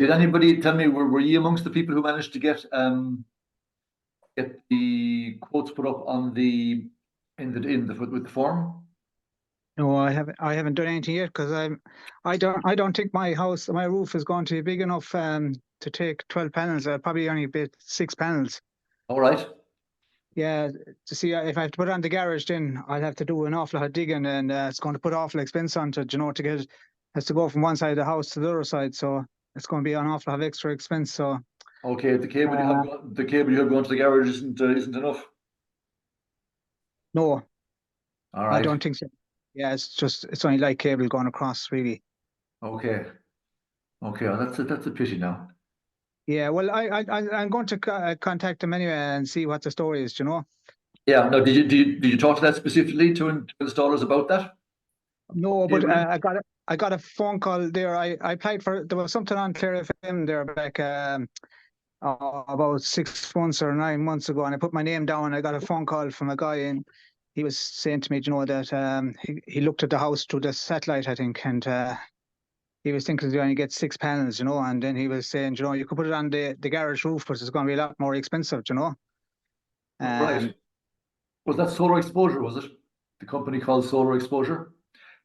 Did anybody tell me, were you amongst the people who managed to get the quotes put up on in the with the form? No, I haven't done anything yet because I don't think my roof is going to be big enough to take 12 panels. I'll probably only bit 6 panels. All right. Yeah, to see if I have to put it on the garage, then I'll have to do an awful lot of digging, and it's going to put awful expense onto it, to get it. Has to go from one side of the house to the other side, so it's going to be an awful lot of extra expense. So Okay, the cable you have going to the garage isn't enough. no, All I right. don't think so. Yeah, it's only light cable going across, really. Okay. Okay, well, that's a pity now. Yeah, well, I'm going to contact them anyway and see what the story is. Yeah. No, did you talk to that specifically to installers about that? No, but Cabling? I got a phone call there. I applied for, there was something on Clear FM there back about 6 months or 9 months ago, and I put my name down. I got a phone call from a guy, and he was saying to me, that he looked at the house through the satellite, I think, and he was thinking you only get 6 panels, and then he was saying, you could put it on the garage roof, but it's going to be a lot more expensive, Right. Was that Solar Exposure, was it? The company called Solar Exposure?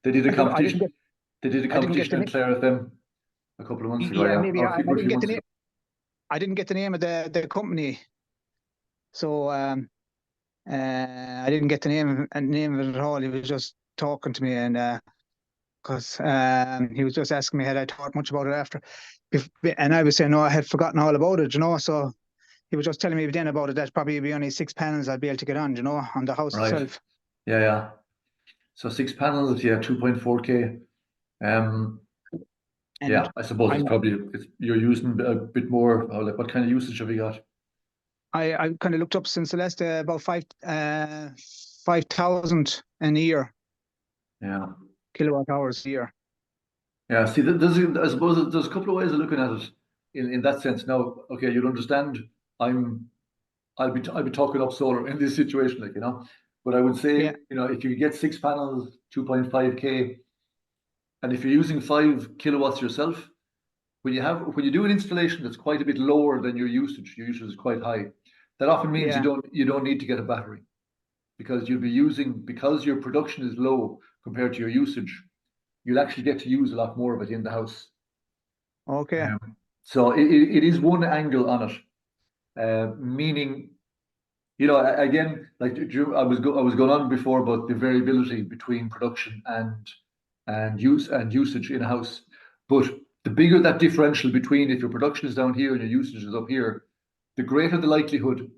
They did a I didn't competition. get, They did a I didn't get competition the on name. Clare FM a couple of months ago, Yeah, yeah. maybe Or I a didn't few get the months name. ago. I didn't get the name of the company, so I didn't get the name of it at all. He was just talking to me, and because he was just asking me had I thought much about it after, and I was saying no, I had forgotten all about it, So he was just telling me then about it. That probably be only 6 panels I'd be able to get on, on the house Right. itself. Yeah, yeah. So 6 panels, yeah, 2.4K. And Yeah, I suppose I you're using a bit more. Like, what kind of usage have you got? I kind of looked up since the last about 5,000 a year, Yeah. kilowatt hours a year. Yeah, see, I suppose there's a couple of ways of looking at it in that sense. Now, okay, you'll understand. I'll be talking up solar in this situation, But I would say, Yeah, if you get 6 panels, 2.5K, and if you're using 5 kilowatts yourself, when you do an installation that's quite a bit lower than your usage is quite high. That often means yeah. you don't need to get a battery because because your production is low compared to your usage, you'll actually get to use a lot more of it in the house. Okay. So it is one angle on it, meaning, again, like I was going on before about the variability between production and usage in a house. But the bigger that differential between if your production is down here and your usage is up here, the greater the likelihood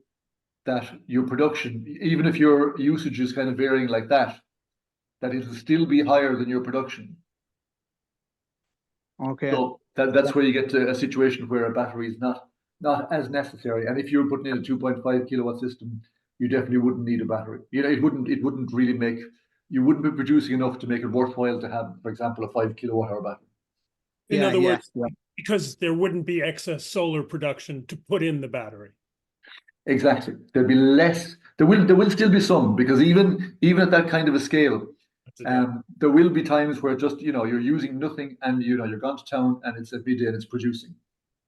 that your production, even if your usage is kind of varying like that it'll still be higher than your production. Okay. So that's where you get to a situation where a battery is not as necessary. And if you're putting in a 2.5 kilowatt system, you definitely wouldn't need a battery. It wouldn't really you wouldn't be producing enough to make it worthwhile to have, for example, a 5 kilowatt hour battery. In Yeah, other yeah, words, because there wouldn't be excess solar production to put in the battery. Exactly. There'll be less. There will still be some, because even at that kind of a scale, there will be times where just you're using nothing and you're gone to town and it's a midday and it's producing.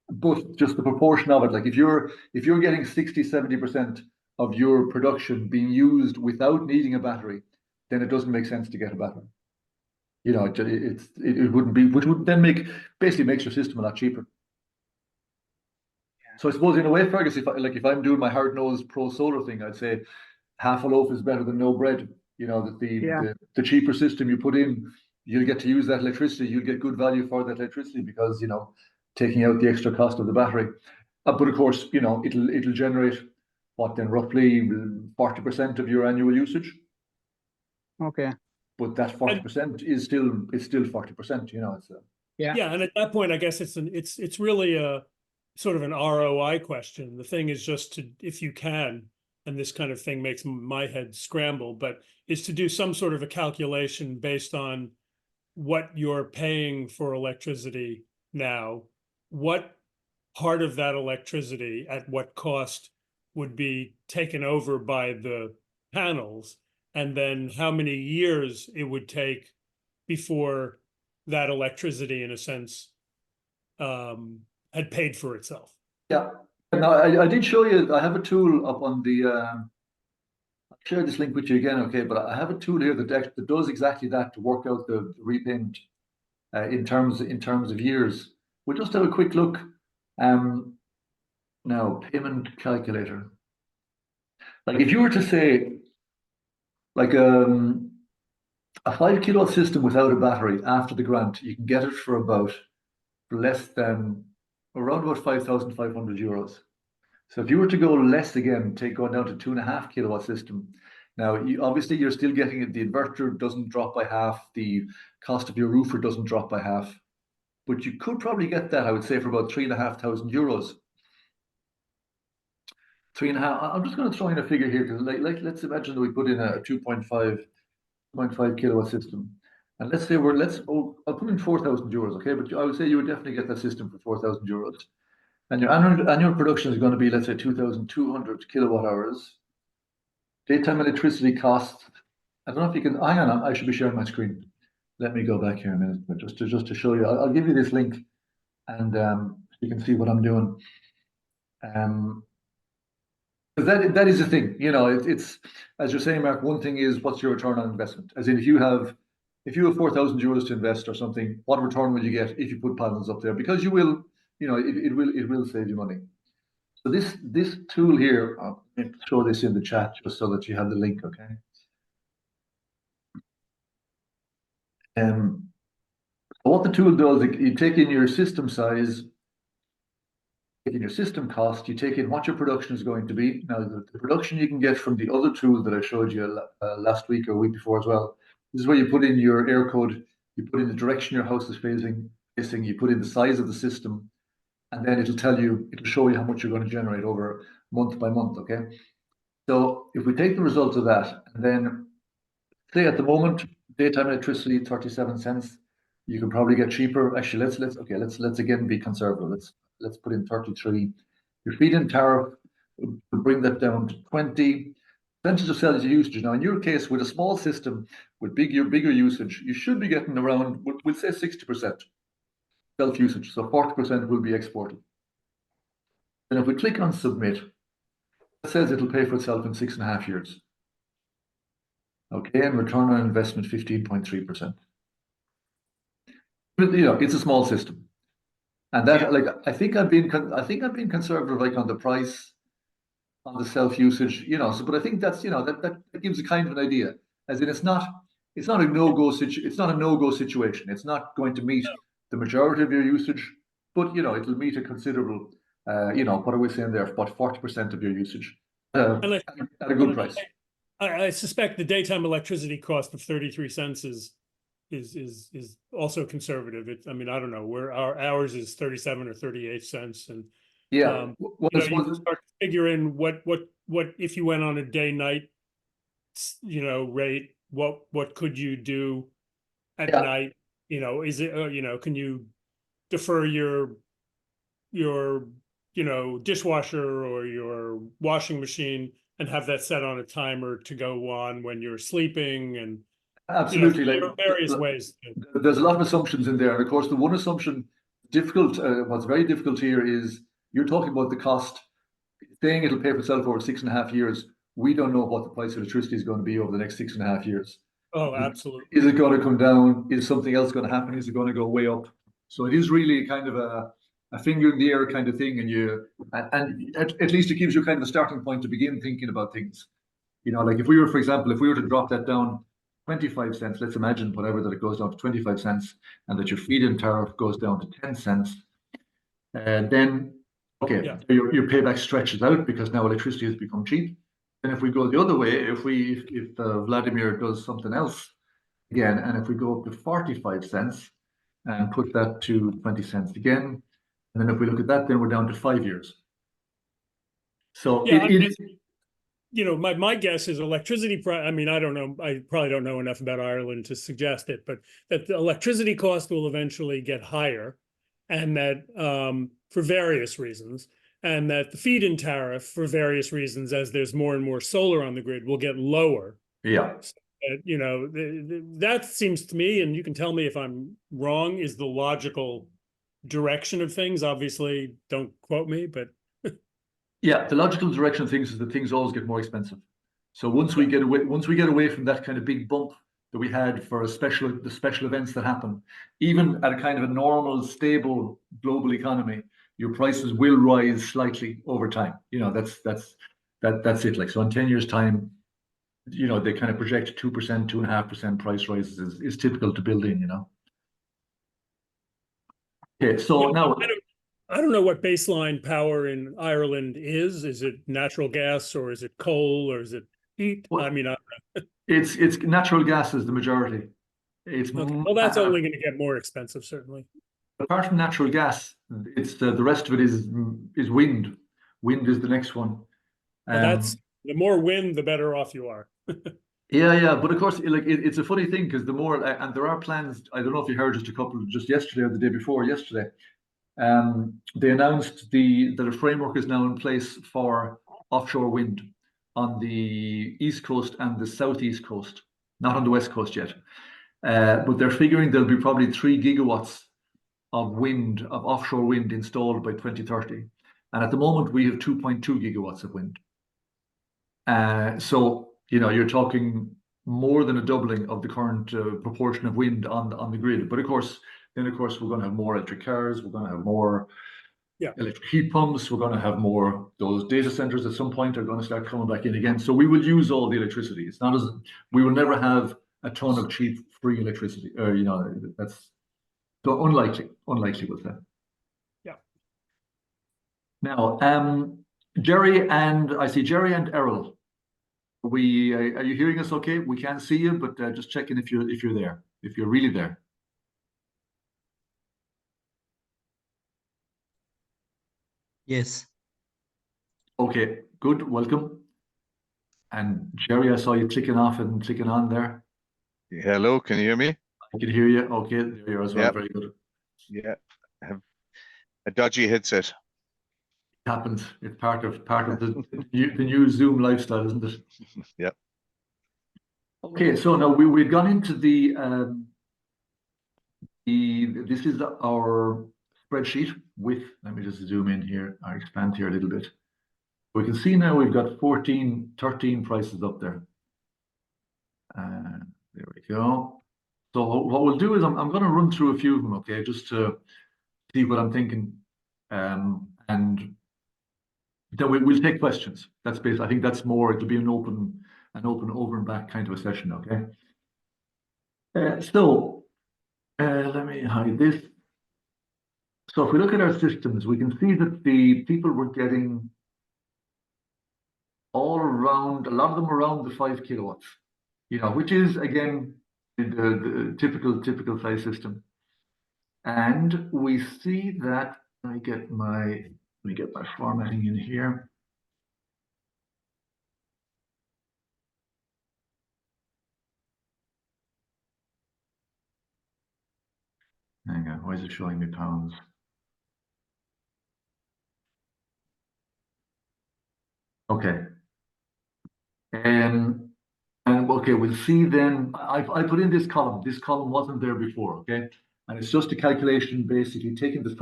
But just the proportion of it, like if you're getting 60-70% of your production being used without needing a battery, then it doesn't make sense to get a battery. It wouldn't be, which would then basically makes your system a lot cheaper. So I suppose in a way, Fergus, if I'm doing my hard-nosed pro solar thing, I'd say half a loaf is better than no bread. That the cheaper system you put in, you'll get to use that electricity. You'll get good value for that electricity because taking out the extra cost of the battery. But of course, it'll generate what then roughly 40% of your annual usage. Okay. But that 40% is still 40%. Yeah, and at that point, I guess it's really a sort of an ROI question. The thing is just if you can, and this kind of thing makes my head scramble, but is to do some sort of a calculation based on what you're paying for electricity now, what part of that electricity at what cost would be taken over by the panels, and then how many years it would take before that electricity, in a sense, had paid for itself. Yeah. Now, I did show you, I have a tool up on the, I'll share this link with you again, okay, but I have a tool here that does exactly that to work out the repayment in terms of years. We'll just have a quick look. Now, payment calculator. Like if you were to say, like a 5 kilowatt system without a battery after the grant, you can get it for less than around about 5,500 euros. So if you were to go less again, going down to 2.5 kilowatt system, now obviously you're still getting it. The inverter doesn't drop by half. The cost of your roofer doesn't drop by half, but you could probably get that, I would say, for about 3,500 euros. 3.5. I'm just going to throw in a figure here because, let's imagine that we put in a 2.5 kilowatt system, and let's say I'll put in 4,000 euros, okay? But I would say you would definitely get that system for 4,000 euros, and your annual production is going to be, let's say, 2,200 kilowatt hours. Daytime electricity cost. I don't know if you can. Hang on, I should be sharing my screen. Let me go back here a minute, but just to show you, I'll give you this link, and you can see what I'm doing. That is the thing, you know. It's as you're saying, Mark. One thing is, what's your return on investment? As in, if you have 4,000 euros to invest or something, what return will you get if you put panels up there? Because you will, you know, it will save you money. So this tool here, I'll show this in the chat just so that you have the link, okay? What the tool does, you take in your system size, in your system cost, you take in what your production is going to be. Now, the production you can get from the other tool that I showed you last week or week before as well. This is where you put in your air code, you put in the direction your house is facing, you put in the size of the system, and then it'll show you how much you're going to generate over month by month, okay? So if we take the result of that, and then say at the moment, daytime electricity, 37 cents, you can probably get cheaper. Actually, let's again be conservative. Let's put in 33. Your feed-in tariff, we'll bring that down to 20. Percentage of sales usage. Now, in your case, with a small system, with bigger usage, you should be getting around, we'll say 60% self-usage. So 40% will be exported. And if we click on submit, it says it'll pay for itself in 6.5 years. Okay, and return on investment 15.3%. But you know, it's a small system, and that I think I've been conservative, like on the price, on the self-usage, you know. So, but I think that's, you know, that gives a kind of an idea, as in it's not a no-go situation. It's not going to meet the majority of your usage, but you know, it'll meet a considerable, you know, what are we saying there? About 40% of your usage at a good price. I suspect the daytime electricity cost of 33 cents is also conservative. I mean, I don't know where ours is 37 or 38 cents, and yeah, you can start to figure in what if you went on a day night, you know, rate. What could you do at night? You know, is it you know, can you defer your you know, dishwasher or your washing machine and have that set on a timer to go on when you're sleeping? And absolutely, you know, there are various ways. There's a lot of assumptions in there, and of course, the one assumption what's very difficult here is you're talking about the cost, saying it'll pay for itself over 6.5 years. We don't know what the price of electricity is going to be over the next 6.5 years. Oh, absolutely. Is it going to come down? Is something else going to happen? Is it going to go way up? So it is really kind of a finger in the air kind of thing, and at least it gives you kind of a starting point to begin thinking about things. You know, like if we were to drop that down 25 cents, let's imagine whatever that it goes down to 25 cents, and that your feed-in tariff goes down to 10 cents, then okay, your payback stretches out because now electricity has become cheap. And if we go the other way, if Vladimir does something else again, and if we go up to 45 cents and put that to 20 cents again, and then if we look at that, then we're down to 5 years. So you know, my guess is electricity price. I mean, I don't know. I probably don't know enough about Ireland to suggest it, but that the electricity cost will eventually get higher, and that for various reasons, and that the feed-in tariff for various reasons, as there's more and more solar on the grid, will get lower. Yeah. So that, you know, that seems to me, and you can tell me if I'm wrong, is the logical direction of things. Obviously, don't quote me, but Yeah, the logical direction of things is that things always get more expensive. So once we get away from that kind of big bump that we had for the special events that happen, even at a kind of a normal, stable global economy, your prices will rise slightly over time. You know, that's it. Like, so in 10 years' time, you know, they kind of project 2%, 2.5% price rises is typical to build in, you know. Okay, so yeah, now I don't know what baseline power in Ireland is. Is it natural gas or is it coal or is it heat? well, I mean, it's natural gas is the majority. It's okay. Well, that's only going to get more expensive, certainly. apart from natural gas, it's the rest of it is wind. Wind is the next one. Well, that's the more wind, the better off you are. Yeah. But of course, like it's a funny thing because the more and there are plans. I don't know if you heard just yesterday or the day before yesterday. They announced that a framework is now in place for offshore wind on the east coast and the southeast coast, not on the west coast yet. But they're figuring there'll be probably 3 gigawatts of offshore wind installed by 2030. And at the moment, we have 2.2 gigawatts of wind. So, you know, you're talking more than a doubling of the current proportion of wind on the grid. But of course, we're going to have more electric cars. We're going to have more electric heat pumps. We're going to have more, those data centers at some point are going to start coming back in again. So we will use all the electricity. It's not as, we will never have a ton of cheap free electricity. You know, that's so unlikely with that. Yeah. Now, I see Jerry and Errol. Are you hearing us okay? We can't see you, but just checking if you're there, if you're really there. Yes. Okay, good. Welcome. And Jerry, I saw you clicking off and clicking on there. Hello, can you hear me? I can hear you. Okay, there you are as well. Yep. Very good. Yeah, I have a dodgy headset. It happens. It's part of the new Zoom lifestyle, isn't it? Yep. Okay, so now we've gone into the this is our spreadsheet with, let me just zoom in here, or expand here a little bit. We can see now we've got 13 prices up there. There we go. So what we'll do is I'm going to run through a few of them, okay, just to see what I'm thinking, and then we'll take questions. That's basically, I think that's more. It'll be an open over and back kind of a session, okay. Let me hide this. So if we look at our systems, we can see that the people were getting all around, a lot of them around the 5 kilowatts, you know, which is again the typical size system. And we see that let me get my formatting in here. Hang on, why is it showing me pounds? Okay. And okay, we'll see then. I put in this column. This column wasn't there before, okay? And it's just a calculation, basically taking the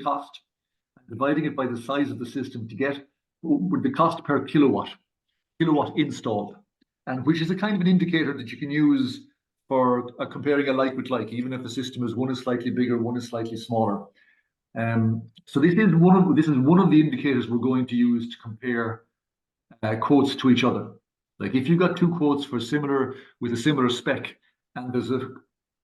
cost, and dividing it by the size of the system to get the cost per kilowatt installed, and which is a kind of an indicator that you can use for comparing a like with like, even if the system is one is slightly bigger, one is slightly smaller. So this is one of the indicators we're going to use to compare quotes to each other. Like if you got two quotes with a similar spec, and there's a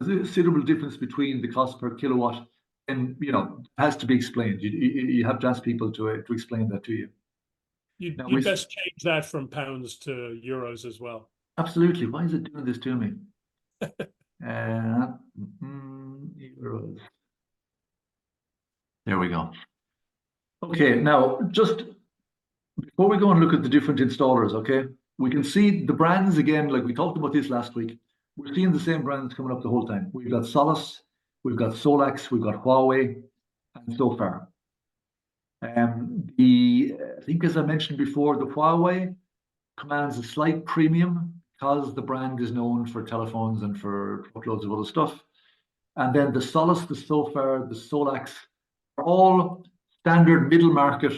considerable difference between the cost per kilowatt, and you know, it has to be explained. You have to ask people to explain that to you. You best change that from pounds to euros as well. Absolutely. Why is it doing this to me? Euros. There we go. Okay, now just before we go and look at the different installers, okay, we can see the brands again, like we talked about this last week. We're seeing the same brands coming up the whole time. We've got Solus, we've got Solax, we've got Huawei, and so far. I think as I mentioned before, the Huawei commands a slight premium because the brand is known for telephones and for truckloads of other stuff. And then the Solus, the Sofar, the Solax are all standard middle market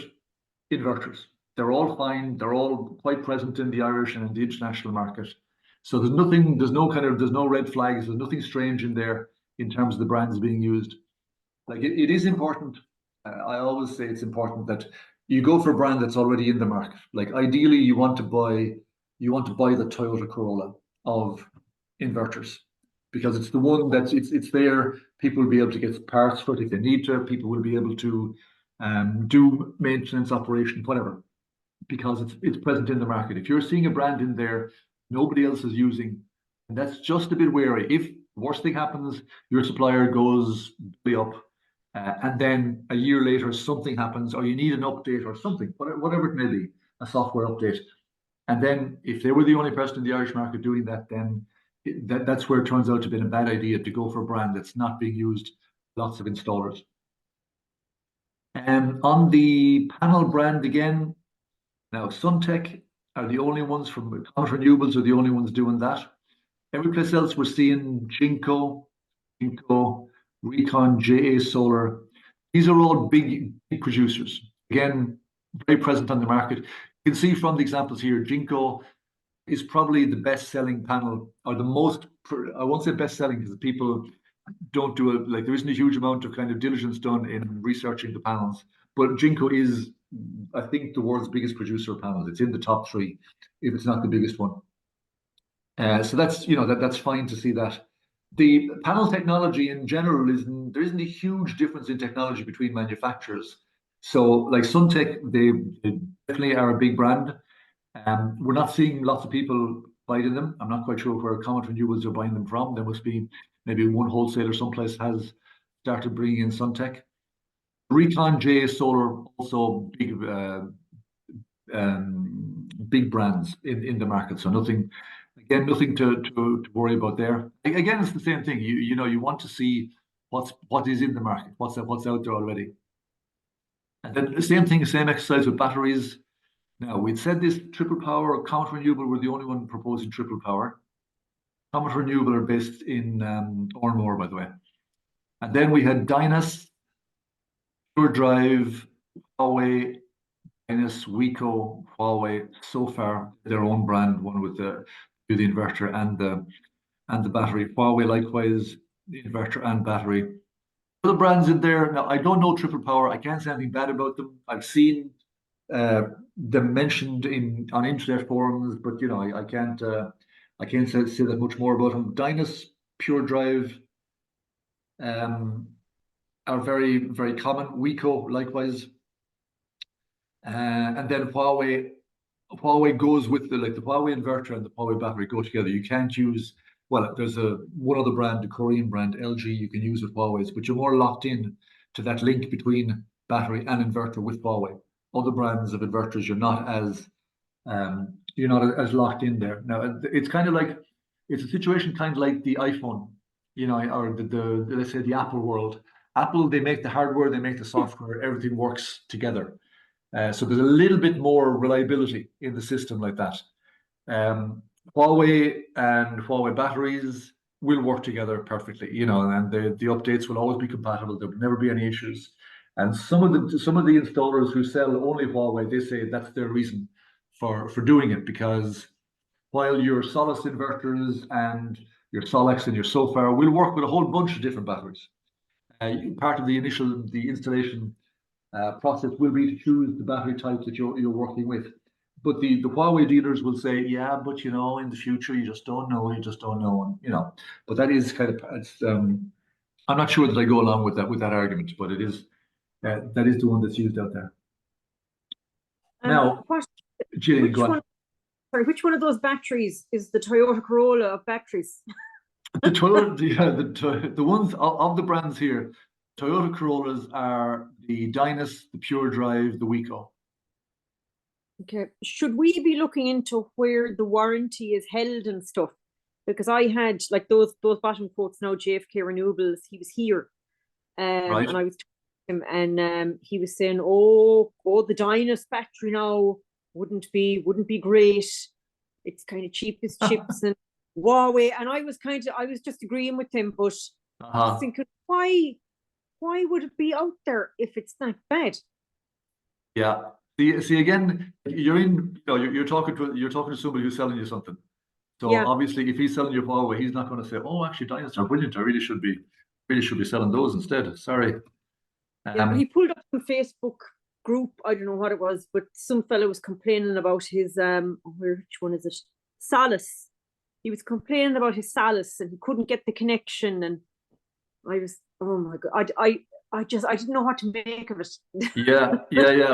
inverters. They're all fine. They're all quite present in the Irish and in the international market. So there's no red flags. There's nothing strange in there in terms of the brands being used. Like it is important. I always say it's important that you go for a brand that's already in the market. Like ideally, you want to buy the Toyota Corolla of inverters because it's the one that's it's there. People will be able to get parts for it if they need to. People will be able to do maintenance, operation, whatever, because it's present in the market. If you're seeing a brand in there nobody else is using, and that's just a bit wary. If the worst thing happens, your supplier goes way up. And then a year later, something happens, or you need an update or something, whatever it may be, a software update. And then if they were the only person in the Irish market doing that, then that's where it turns out to have been a bad idea to go for a brand that's not being used, lots of installers. On the panel brand again, now Suntech are the only ones from Comet Renewables are the only ones doing that. Every place else we're seeing Jinko, Recon, JA Solar. These are all big producers. Again, very present on the market. You can see from the examples here, Jinko is probably the best-selling panel, or the most, I won't say best-selling because people don't do it, like there isn't a huge amount of kind of diligence done in researching the panels. But Jinko is, I think, the world's biggest producer of panels. It's in the top 3, if it's not the biggest one. So that's, that's fine to see that. The panel technology in general there isn't a huge difference in technology between manufacturers. So like Suntech, they definitely are a big brand. We're not seeing lots of people buying them. I'm not quite sure where Comet Renewables are buying them from. There must be maybe one wholesaler someplace has started bringing in Suntech. Recon, JA Solar, also big brands in the market. So nothing to worry about there. Again, it's the same thing. You want to see what is in the market, what's out there already. And then the same thing, same exercise with batteries. Now, we'd said this triple power, Comet Renewable were the only one proposing triple power. Comet Renewable are based in Ormore, by the way. And then we had Dynas, Pure Drive, Huawei, Dynas, Weco, Huawei, so far their own brand, one with the inverter and the battery. Huawei likewise, the inverter and battery. Other brands in there. Now, I don't know triple power. I can't say anything bad about them. I've seen them mentioned on internet forums, but I can't say that much more about them. Dynas, Pure Drive are very, very common. Weco likewise, and then Huawei goes with the Huawei inverter and the Huawei battery go together. You can't use, well, there's one other brand, the Korean brand LG, you can use with Huawei's, but you're more locked in to that link between battery and inverter with Huawei. Other brands of inverters, you're not as locked in there. Now it's kind of like, it's a situation kind of like the iPhone, or the let's say the Apple world. Apple, they make the hardware, they make the software, everything works together. So there's a little bit more reliability in the system like that. Huawei and Huawei batteries will work together perfectly, and the updates will always be compatible. There will never be any issues. And some of the installers who sell only Huawei, they say that's their reason for doing it, because while your Solus inverters and your Solex and your Sofar will work with a whole bunch of different batteries. Part of the installation process will be to choose the battery type that you're working with. But the Huawei dealers will say, yeah, but in the future you just don't know, and but that is kind of I'm not sure that I go along with that argument, but it is that is the one that's used out there. Now, Gillian, go on. Sorry, which one of those batteries is the Toyota Corolla of batteries? The Toyota, the ones of the brands here, Toyota Corollas are the Dynas, the Pure Drive, the Weco. Okay, should we be looking into where the warranty is held and stuff? Because I had like those bottom quotes now, JFK Renewables. He was here, Right. and I was talking to him, and he was saying, "Oh, the Dynas battery now wouldn't be great. It's kind of cheapest chips and Huawei." And I was just agreeing with him, but Uh-huh. Thinking, why would it be out there if it's that bad? Yeah. See again, you're talking to somebody who's selling you something. So Yeah. obviously, if he's selling you Huawei, he's not going to say, "Oh, actually, dinosaurs are brilliant. I really should be selling those instead." Sorry. Yeah, but he pulled up some Facebook group. I don't know what it was, but some fellow was complaining about his which one is it? Salus. He was complaining about his Salus, and he couldn't get the connection. And I was, oh my god, I didn't know what to make of it. Yeah.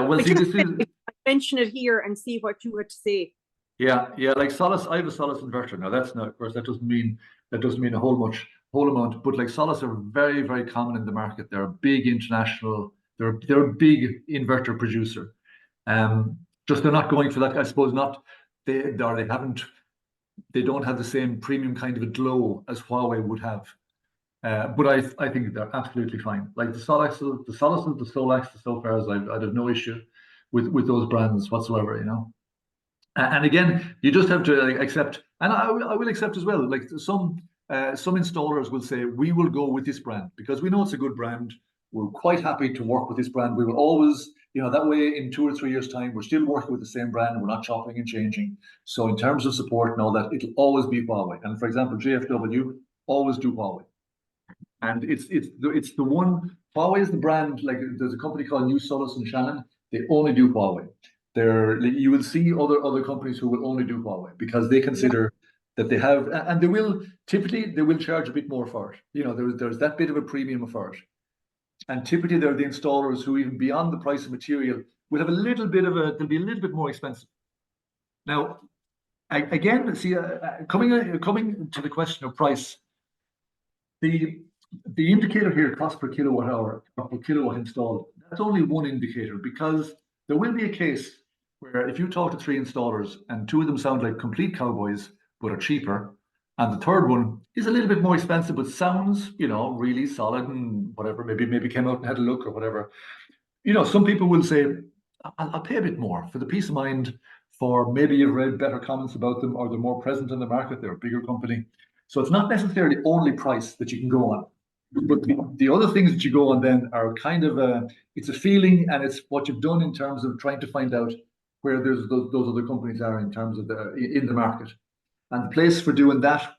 Well, see, this is. I mention it here and see what you had to say. Yeah. Like Solus, I have a Solus inverter. Now that's not, of course, that doesn't mean a whole amount. But like Solus are very, very common in the market. They're a big international. They're a big inverter producer. Just they're not going for that. I suppose not. They don't have the same premium kind of a glow as Huawei would have. But I think they're absolutely fine. Like the Solaxes, the Solax, the Sofars, I'd have no issue with those brands whatsoever, you know. And again, you just have to accept, and I will accept as well. Like some installers will say, we will go with this brand because we know it's a good brand. We're quite happy to work with this brand. We will always, that way in 2 or 3 years' time, we're still working with the same brand. We're not chopping and changing. So in terms of support and all that, it'll always be Huawei. And for example, JFW always do Huawei. And it's the one. Huawei is the brand. Like there's a company called New Solus and Shannon. They only do Huawei. You will see other companies who will only do Huawei because they consider that they have, and they will charge a bit more for it. There's that bit of a premium for it. And typically they're the installers who, even beyond the price of material, will have they'll be a little bit more expensive. Now, again, see, coming to the question of price, the indicator here, cost per kilowatt hour, or per kilowatt installed, that's only one indicator because there will be a case where if you talk to 3 installers and 2 of them sound like complete cowboys but are cheaper, and the third one is a little bit more expensive but sounds, really solid and whatever, maybe came out and had a look or whatever. Some people will say, I'll pay a bit more for the peace of mind, for maybe you've read better comments about them or they're more present in the market, they're a bigger company. So it's not necessarily only price that you can go on. But the other things that you go on then are kind of it's a feeling, and it's what you've done in terms of trying to find out where those other companies are in terms of in the market. And the place for doing that,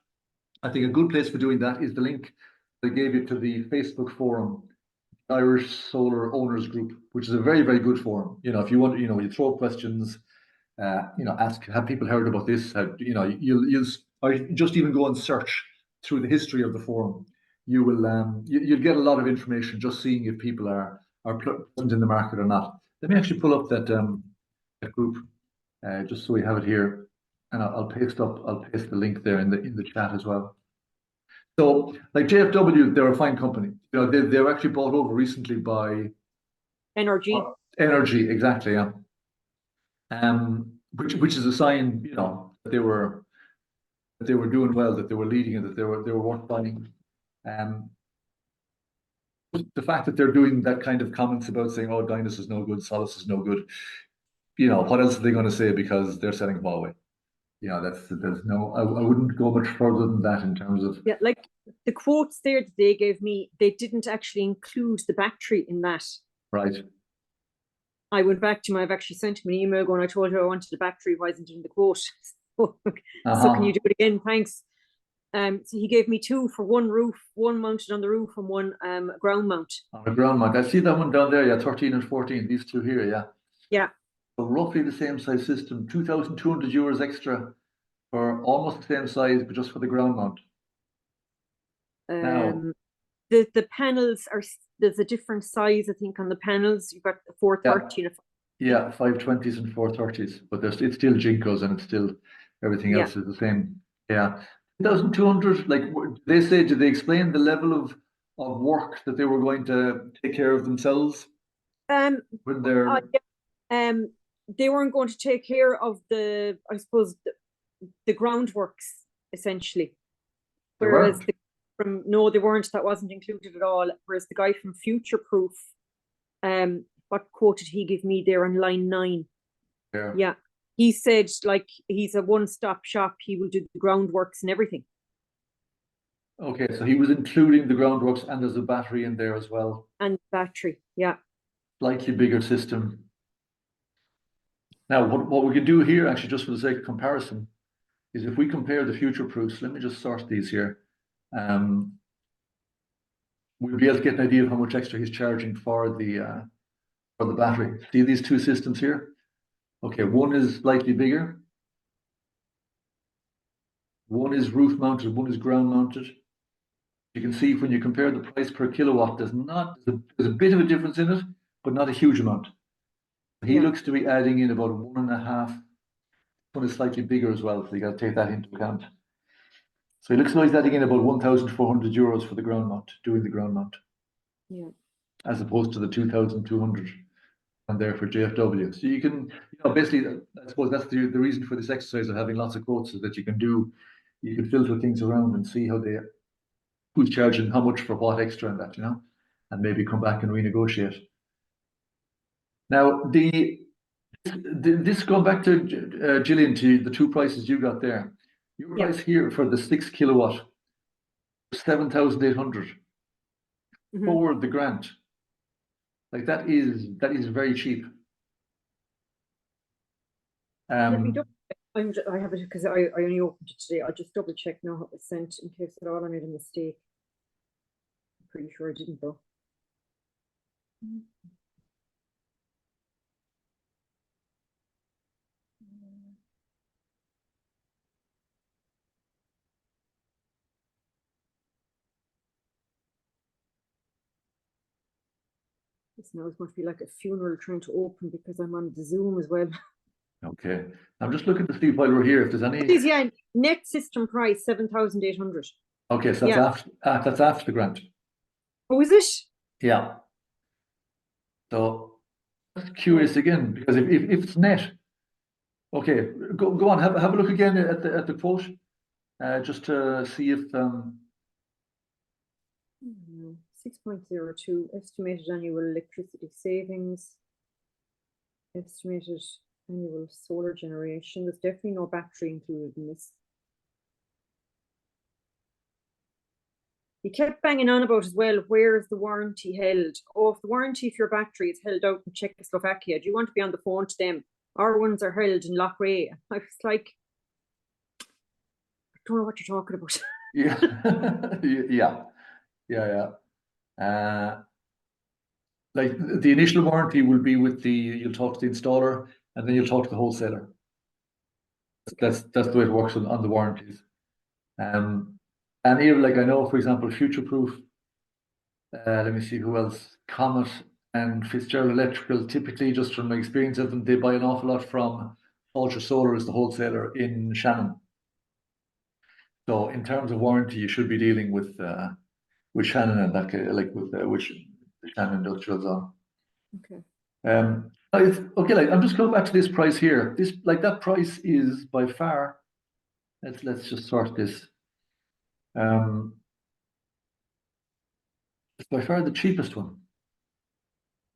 I think a good place for doing that is the link I gave you to the Facebook forum, Irish Solar Owners Group, which is a very, very good forum. If you want, you throw questions, ask, have people heard about this? You'll or just even go and search through the history of the forum. You'll get a lot of information just seeing if people are present in the market or not. Let me actually pull up that group just so we have it here, and I'll paste the link there in the chat as well. So, like JFW, they're a fine company. They were actually bought over recently by Energy. Energy, exactly, yeah. Which is a sign, that they were doing well, that they were leading, and that they were worth buying. The fact that they're doing that kind of comments about saying, "Oh, Dynas is no good, Solus is no good," what else are they going to say because they're selling Huawei? There's no. I wouldn't go much further than that in terms of. Yeah, like the quotes there that they gave me, they didn't actually include the battery in that. Right. I went back to him. I've actually sent him an email going, I told you I wanted the battery, why isn't it in the quote? So can you do it again? Thanks. So he gave me 2 for one roof, one mounted on the roof and one ground mount. On a ground mount. I see that one down there, yeah, 13 and 14, these 2 here, yeah. Yeah. So roughly the same size system, €2,200 extra for almost the same size, but just for the ground mount. Now, the panels there's a different size, I think, on the panels. You've got 430 and yeah, 520s and 430s, but it's still Jinkos and it's still everything else is the same. Yeah. 2,200, like did they explain the level of work that they were going to take care of themselves? When they're they weren't going to take care of the groundworks essentially. Whereas they weren't. That wasn't included at all. Whereas the guy from Future Proof, what quote did he give me there on line 9? Yeah. He said, like, he's a one-stop shop. He will do the groundworks and everything. Okay, so he was including the groundworks and there's a battery in there as well. And battery, yeah. Slightly bigger system. Now, what we can do here, actually, just for the sake of comparison, is if we compare the future proofs, let me just sort these here. We'll be able to get an idea of how much extra he's charging for the battery. See these two systems here? Okay, one is slightly bigger. One is roof mounted, one is ground mounted. You can see when you compare the price per kilowatt, there's a bit of a difference in it, but not a huge amount. He looks to be adding in about 1.5. One is slightly bigger as well, so you got to take that into account. So he looks like he's adding in about 1,400 euros for the ground mount, doing the ground mount. Yeah. As opposed to the 2,200 and there for JFW. So you can, basically, I suppose that's the reason for this exercise of having lots of quotes, is that you can filter things around and see who's charging how much for what extra and that, and maybe come back and renegotiate. Now, this going back to Gillian, to the two prices you got there. Your price here for the 6 kilowatt, 7,800 for the grant. Like that is very cheap. Let me I have it because I only opened it today. I'll just double check now what was sent in case at all I made a mistake. I'm pretty sure I didn't though. This now is going to be like a funeral trying to open because I'm on the Zoom as well. Okay, I'm just looking to see while we're here if there's any. Yeah, net system price 7,800. Okay, so that's after the grant. Oh, is it? Yeah. So that's curious again, because if it's net, okay, go on, have a look again at the quote, just to see if 6.02 estimated annual electricity savings, estimated annual solar generation. There's definitely no battery included in this. He kept banging on about as well, where is the warranty held? Oh, if the warranty for your battery is held out in Czechoslovakia, do you want to be on the phone to them? Our ones are held in Loughrea. I was like, I don't know what you're talking about. yeah. Like the initial warranty will be with you'll talk to the installer and then you'll talk to the wholesaler. That's the way it works on the warranties. And even like I know, for example, Future Proof, let me see who else, Comet and Fitzgerald Electrical, typically just from my experience of them, they buy an awful lot from Ultra Solar as the wholesaler in Shannon. So in terms of warranty, you should be dealing with Shannon and that, like with Shannon Industrials on. Okay. Okay, like I'm just going back to this price here. This that price is by far. Let's just sort this. It's by far the cheapest one.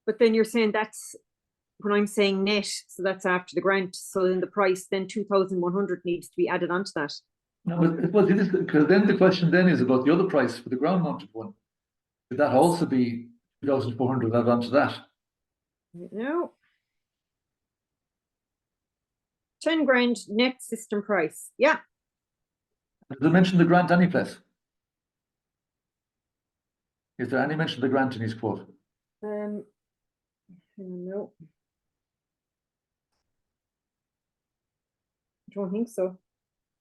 But then you're saying that's when I'm saying net, so that's after the grant. So then the price, then 2,100 needs to be added onto that. No, but it is, because then the question then is about the other price for the ground mounted one. Would that also be 2,400 added onto that? No. 10 grand net system price. Yeah. Does it mention the grant any place? Is there any mention of the grant in his quote? No. I don't think so.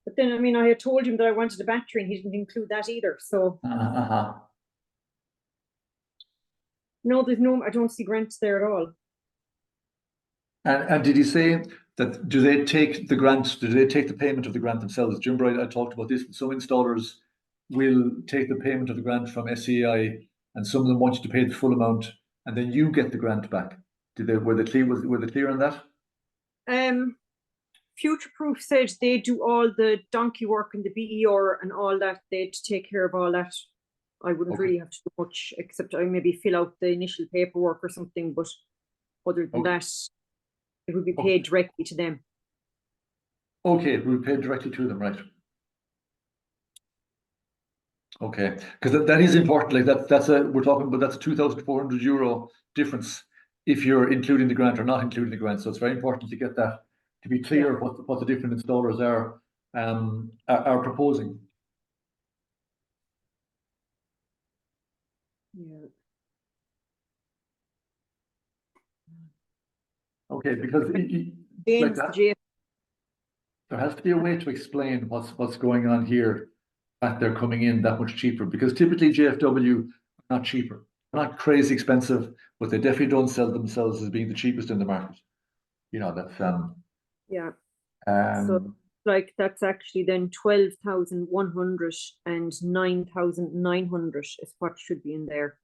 But then, I mean, I had told him that I wanted a battery and he didn't include that either. So, no, there's no, I don't see grants there at all. And did he say that, do they take the grant, do they take the payment of the grant themselves? Do you remember I talked about this? Some installers will take the payment of the grant from SEI and some of them want you to pay the full amount and then you get the grant back. Were they clear on that? Future Proof said they do all the donkey work and the BER and all that. They'd take care of all that. I wouldn't really have to do much except I maybe fill out the initial paperwork or something, but other than that, it would be paid directly to them. Okay, it would be paid directly to them, right? Okay, because that is important. Like we're talking about that's a €2,400 difference if you're including the grant or not including the grant. So it's very important to get that, to be clear what the different installers are proposing. Yeah. Okay, because like James, that, the there has to be a way to explain what's going on here, that they're coming in that much cheaper, because typically JFW are not cheaper, they're not crazy expensive, but they definitely don't sell themselves as being the cheapest in the market. You know, that's yeah. So like that's actually then 12,100 and 9,900 is what should be in there.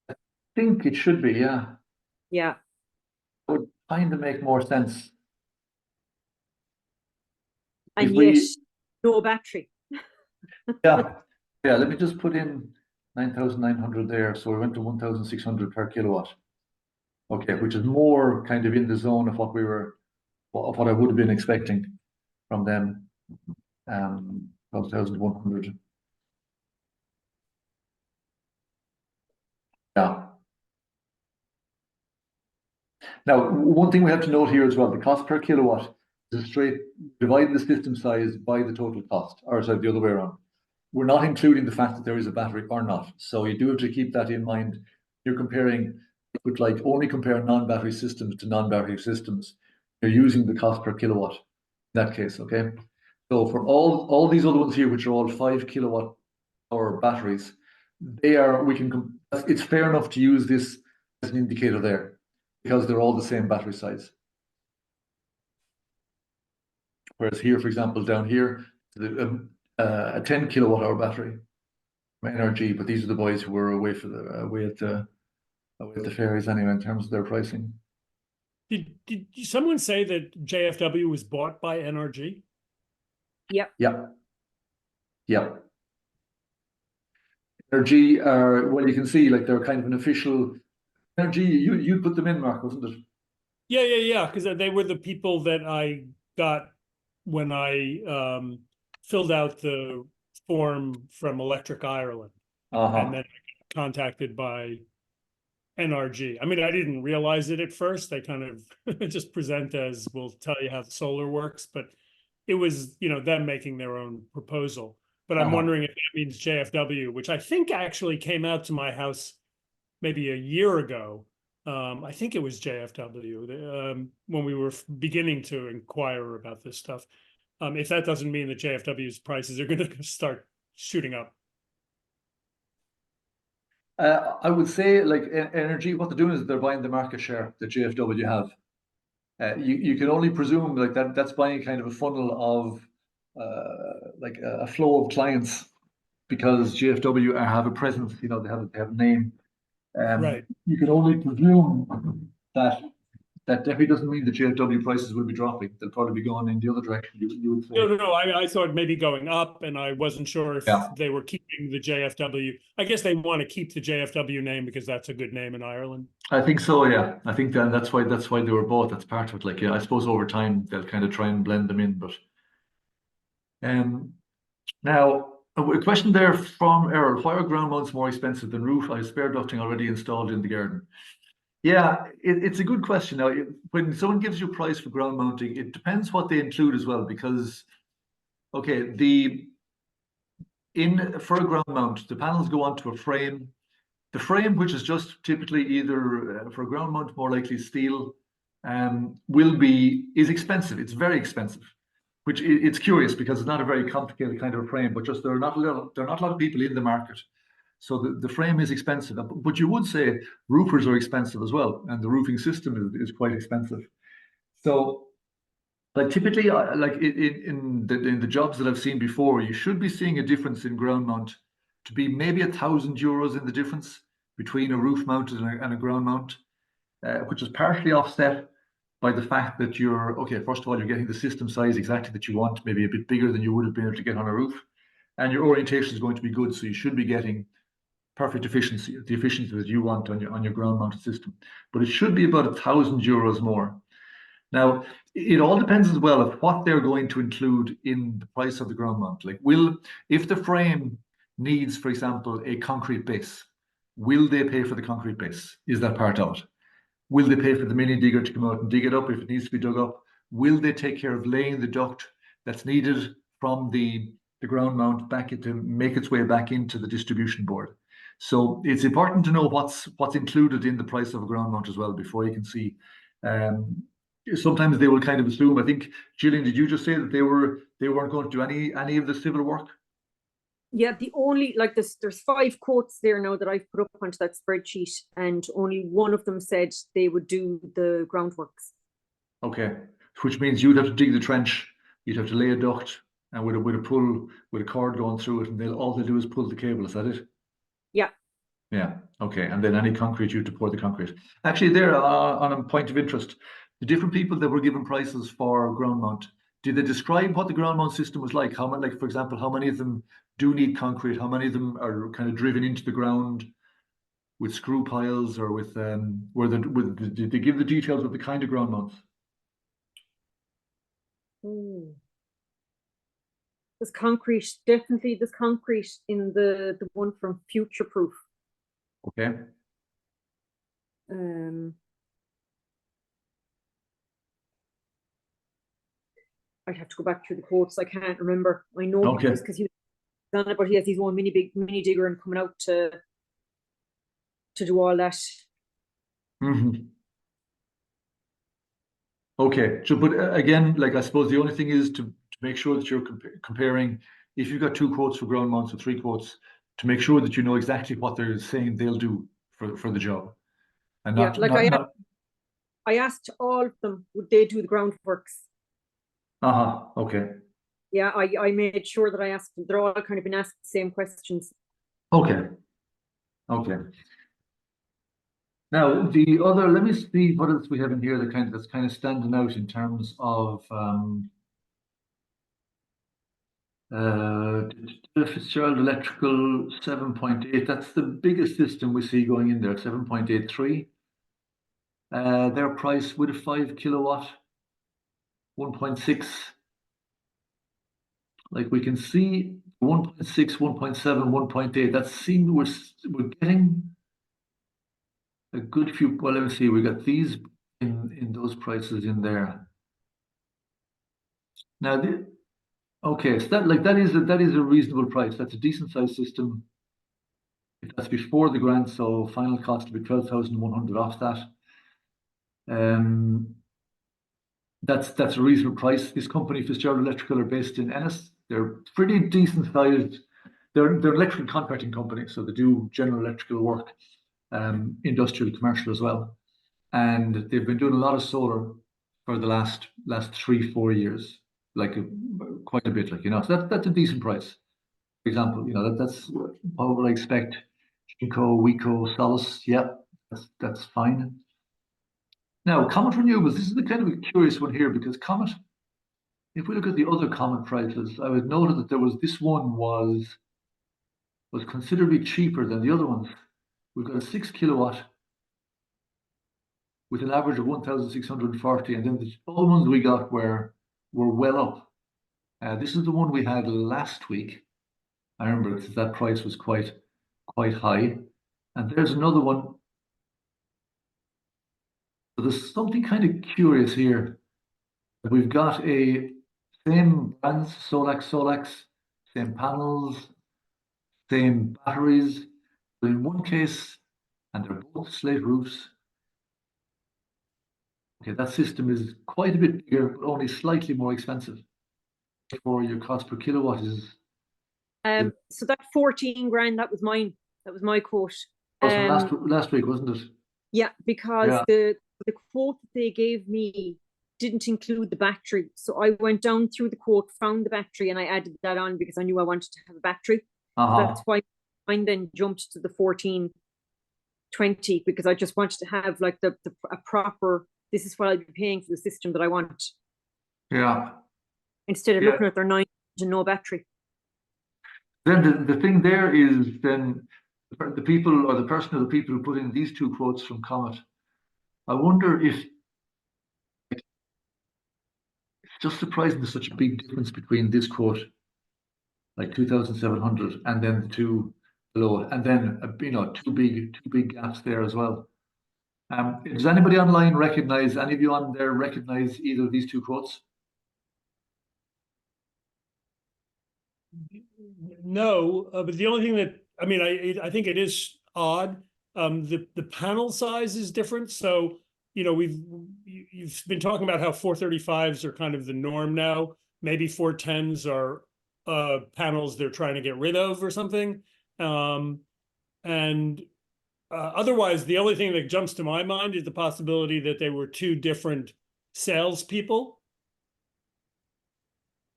I think it should be, yeah. Yeah. It would kind of make more sense. And If yet, we, no battery. yeah, let me just put in 9,900 there. So we went to 1,600 per kilowatt. Okay, which is more kind of in the zone of what I would have been expecting from them. 12,100. Yeah. Now, one thing we have to note here as well, the cost per kilowatt is a straight dividing the system size by the total cost, or sorry, the other way around. We're not including the fact that there is a battery or not. So you do have to keep that in mind. You're comparing, with like only compare non-battery systems to non-battery systems. You're using the cost per kilowatt in that case, okay? So for all these other ones here, which are all 5 kilowatt hour batteries, it's fair enough to use this as an indicator there because they're all the same battery size. Whereas here, for example, down here, a 10 kilowatt hour battery from NRG, but these are the boys who were away at the fairies anyway in terms of their pricing. Did someone say that JFW was bought by NRG? Yep. Yeah. NRG are, well, you can see like they're kind of an official NRG. You put them in, Mark, wasn't it? Yeah. Because they were the people that I got when I filled out the form from Electric Ireland, and then I got contacted by NRG. I mean, I didn't realize it at first. They kind of just present as, we'll tell you how the solar works, but it was, them making their own proposal. But I'm wondering if that means JFW, which I think actually came out to my house maybe a year ago. I think it was JFW when we were beginning to inquire about this stuff. If that doesn't mean that JFW's prices are going to start shooting up. I would say like NRG, what they're doing is they're buying the market share that JFW have. You can only presume like that's buying kind of a funnel of like a flow of clients because JFW have a presence, they have a name. Right. You can only presume that definitely doesn't mean the JFW prices will be dropping. They'll probably be going in the other direction. You would say. No. I thought maybe going up, and I wasn't sure if they were keeping the JFW. I guess they want to keep the JFW name because that's a good name in Ireland. I think so. Yeah, I think that's why they were bought. That's part of it. Like, yeah, I suppose over time they'll kind of try and blend them in. But now a question there from Errol: why are ground mounts more expensive than roof? I have spare ducting already installed in the garden. Yeah, it's a good question. Now, when someone gives you a price for ground mounting, it depends what they include as well, because, okay, for a ground mount, the panels go onto a frame. The frame, which is just typically either for a ground mount, more likely steel, is expensive. It's very expensive, which it's curious because it's not a very complicated kind of a frame, but just there are not a lot of people in the market. So the frame is expensive, but you would say roofers are expensive as well, and the roofing system is quite expensive. So, like typically, like in the jobs that I've seen before, you should be seeing a difference in ground mount to be maybe €1,000 in the difference between a roof mounted and a ground mount, which is partially offset by the fact that first of all, you're getting the system size exactly that you want, maybe a bit bigger than you would have been able to get on a roof, and your orientation is going to be good, so you should be getting perfect efficiency, the efficiency that you want on your ground mounted system. But it should be about €1,000 more. Now, it all depends as well of what they're going to include in the price of the ground mount. Like, if the frame needs, for example, a concrete base. Will they pay for the concrete base? Is that part of it? Will they pay for the mini digger to come out and dig it up if it needs to be dug up? Will they take care of laying the duct that's needed from the ground mount back to make its way back into the distribution board? So it's important to know what's included in the price of a ground mount as well before you can see. Sometimes they will kind of assume. I think, Gillian, did you just say that they weren't going to do any of the civil work? Yeah, the only, like, there's 5 quotes there now that I've put up onto that spreadsheet, and only one of them said they would do the groundworks. Okay, which means you'd have to dig the trench, you'd have to lay a duct, and with a cord going through it, and all they'll do is pull the cable. Is that it? Yeah. Yeah. Okay, and then any concrete, you have to pour the concrete. Actually, there on a point of interest, the different people that were given prices for ground mount, did they describe what the ground mount system was like? How many, like, for example, how many of them do need concrete? How many of them are kind of driven into the ground with screw piles, or with did they give the details of the kind of ground mounts? There's concrete, definitely there's concrete in the one from Future Proof. Okay. I'd have to go back through the quotes. I can't remember. I know Okay. because he was done it, but he has his own mini digger and coming out to do all that. Mm-hmm. Okay, so but again, like, I suppose the only thing is to make sure that you're comparing. If you've got 2 quotes for ground mounts or 3 quotes, to make sure that you know exactly what they're saying they'll do for the job, and not, Yeah, like I asked all of them, would they do the groundworks? Okay. Yeah, I made sure that I asked them. They're all kind of been asked the same questions. Okay. Okay. Now the other, let me see what else we have in here that's kind of standing out in terms of Fitzgerald Electrical 7.8. That's the biggest system we see going in there, 7.83. Their price with a 5 kilowatt, 1.6. Like, we can see 1.6, 1.7, 1.8. That seems we're getting a good few. Well, let me see. We got these in those prices in there. Now, okay, so that is a reasonable price. That's a decent sized system. If that's before the grant, so final cost will be 12,100 off that. That's a reasonable price. This company, Fitzgerald Electrical, are based in Ennis. They're pretty decent sized. They're an electrical contracting company, so they do general electrical work, industrial, commercial as well. And they've been doing a lot of solar for the last 3-4 years, like quite a bit, like, so that's a decent price. For example, that's what would I expect. Shinko, Wico, Solace, yeah, that's fine. Now, Comet Renewables, this is the kind of a curious one here, because Comet, if we look at the other Comet prices, I would note that this one was considerably cheaper than the other ones. We've got a 6 kilowatt with an average of 1,640, and then the other ones we got were well up. This is the one we had last week. I remember, because that price was quite high. And there's another one. So there's something kind of curious here. We've got a same brands, Solax, same panels, same batteries. But in one case, and they're both slate roofs. Okay, that system is quite a bit bigger, but only slightly more expensive. For your cost per kilowatt is. So that 14 grand, that was mine. That was my quote. Last week, wasn't it? Yeah, because the quote that they gave me didn't include the battery. So I went down through the quote, found the battery, and I added that on because I knew I wanted to have a battery. That's why mine then jumped to the 1420, because I just wanted to have like a proper, this is what I'd be paying for the system that I want. Yeah. Instead of looking at their 9 and no battery. Then the thing there is, then the people, or the person or the people who put in these 2 quotes from Comet, I wonder if it's just surprising there's such a big difference between this quote like 2,700, and then the two below it, and then you know, two big gaps there as well. Does anybody online recognize, any of you on there recognize either of these two quotes? No, but the only thing that, I mean, I think it is odd. The panel size is different. So, you know, you've been talking about how 435s are kind of the norm now. Maybe 410s are panels they're trying to get rid of or something. Otherwise, the only thing that jumps to my mind is the possibility that they were two different salespeople.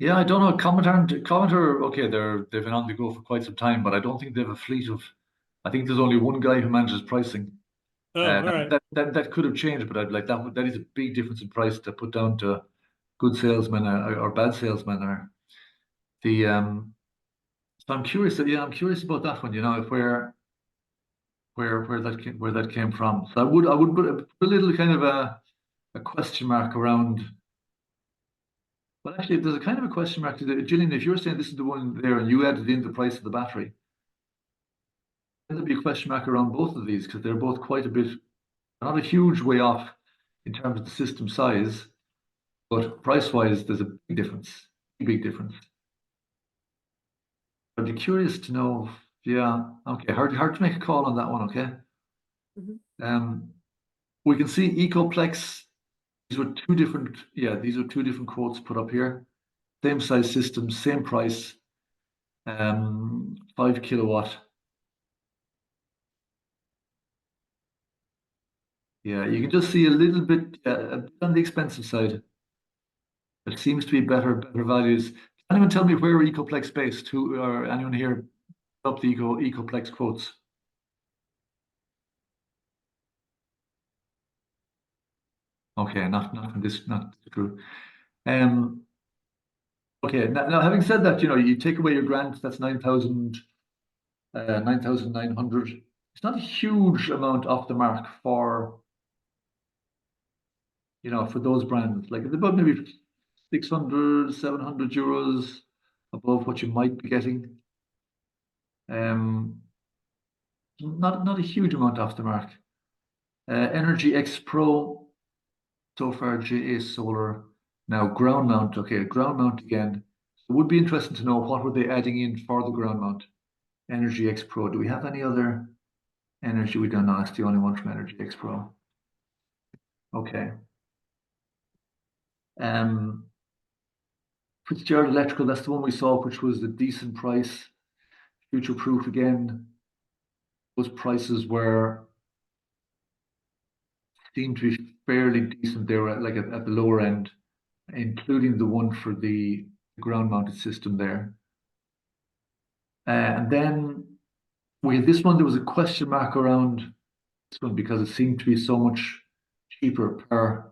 Yeah, I don't know. Commenter, okay, they've been on the go for quite some time, but I don't think they have a fleet of. I think there's only one guy who manages pricing. Oh, all right. That could have changed, but I'd like that is a big difference in price to put down to good salesmen or bad salesmen or the So I'm curious. Yeah, I'm curious about that one. You know, where that came from. So I would put a little kind of a question mark around. Well, actually, there's a kind of a question mark to the Gillian. If you're saying this is the one there, and you added in the price of the battery, there'd be a question mark around both of these because they're both quite a bit, not a huge way off in terms of the system size, but price-wise, there's a big difference. Big difference. I'd be curious to know. Yeah, okay, hard to make a call on that one. Okay. We can see Ecoplex. These were two different. Yeah, these are two different quotes put up here. Same size system, same price. 5 kilowatt. Yeah, you can just see a little bit, a bit on the expensive side. It seems to be better values. Can anyone tell me where Ecoplex based? Who or anyone here up the Ecoplex quotes? Okay, not from this, not true. Okay, now having said that, you know, you take away your grant, that's 9,900. It's not a huge amount off the mark for, you know, for those brands. Like it's about maybe 600, 700 euros above what you might be getting. Not a huge amount off the mark. Energy X Pro, so far JA Solar. Now ground mount, okay, ground mount again. It would be interesting to know what were they adding in for the ground mount. Energy X Pro. Do we have any other energy? We don't know. That's the only one from Energy X Pro. Okay. Fitzgerald Electrical, that's the one we saw, which was a decent price. Future proof again. Those prices seemed to be fairly decent. They were like at the lower end, including the one for the ground mounted system there. And then we had this one, there was a question mark around this one because it seemed to be so much cheaper per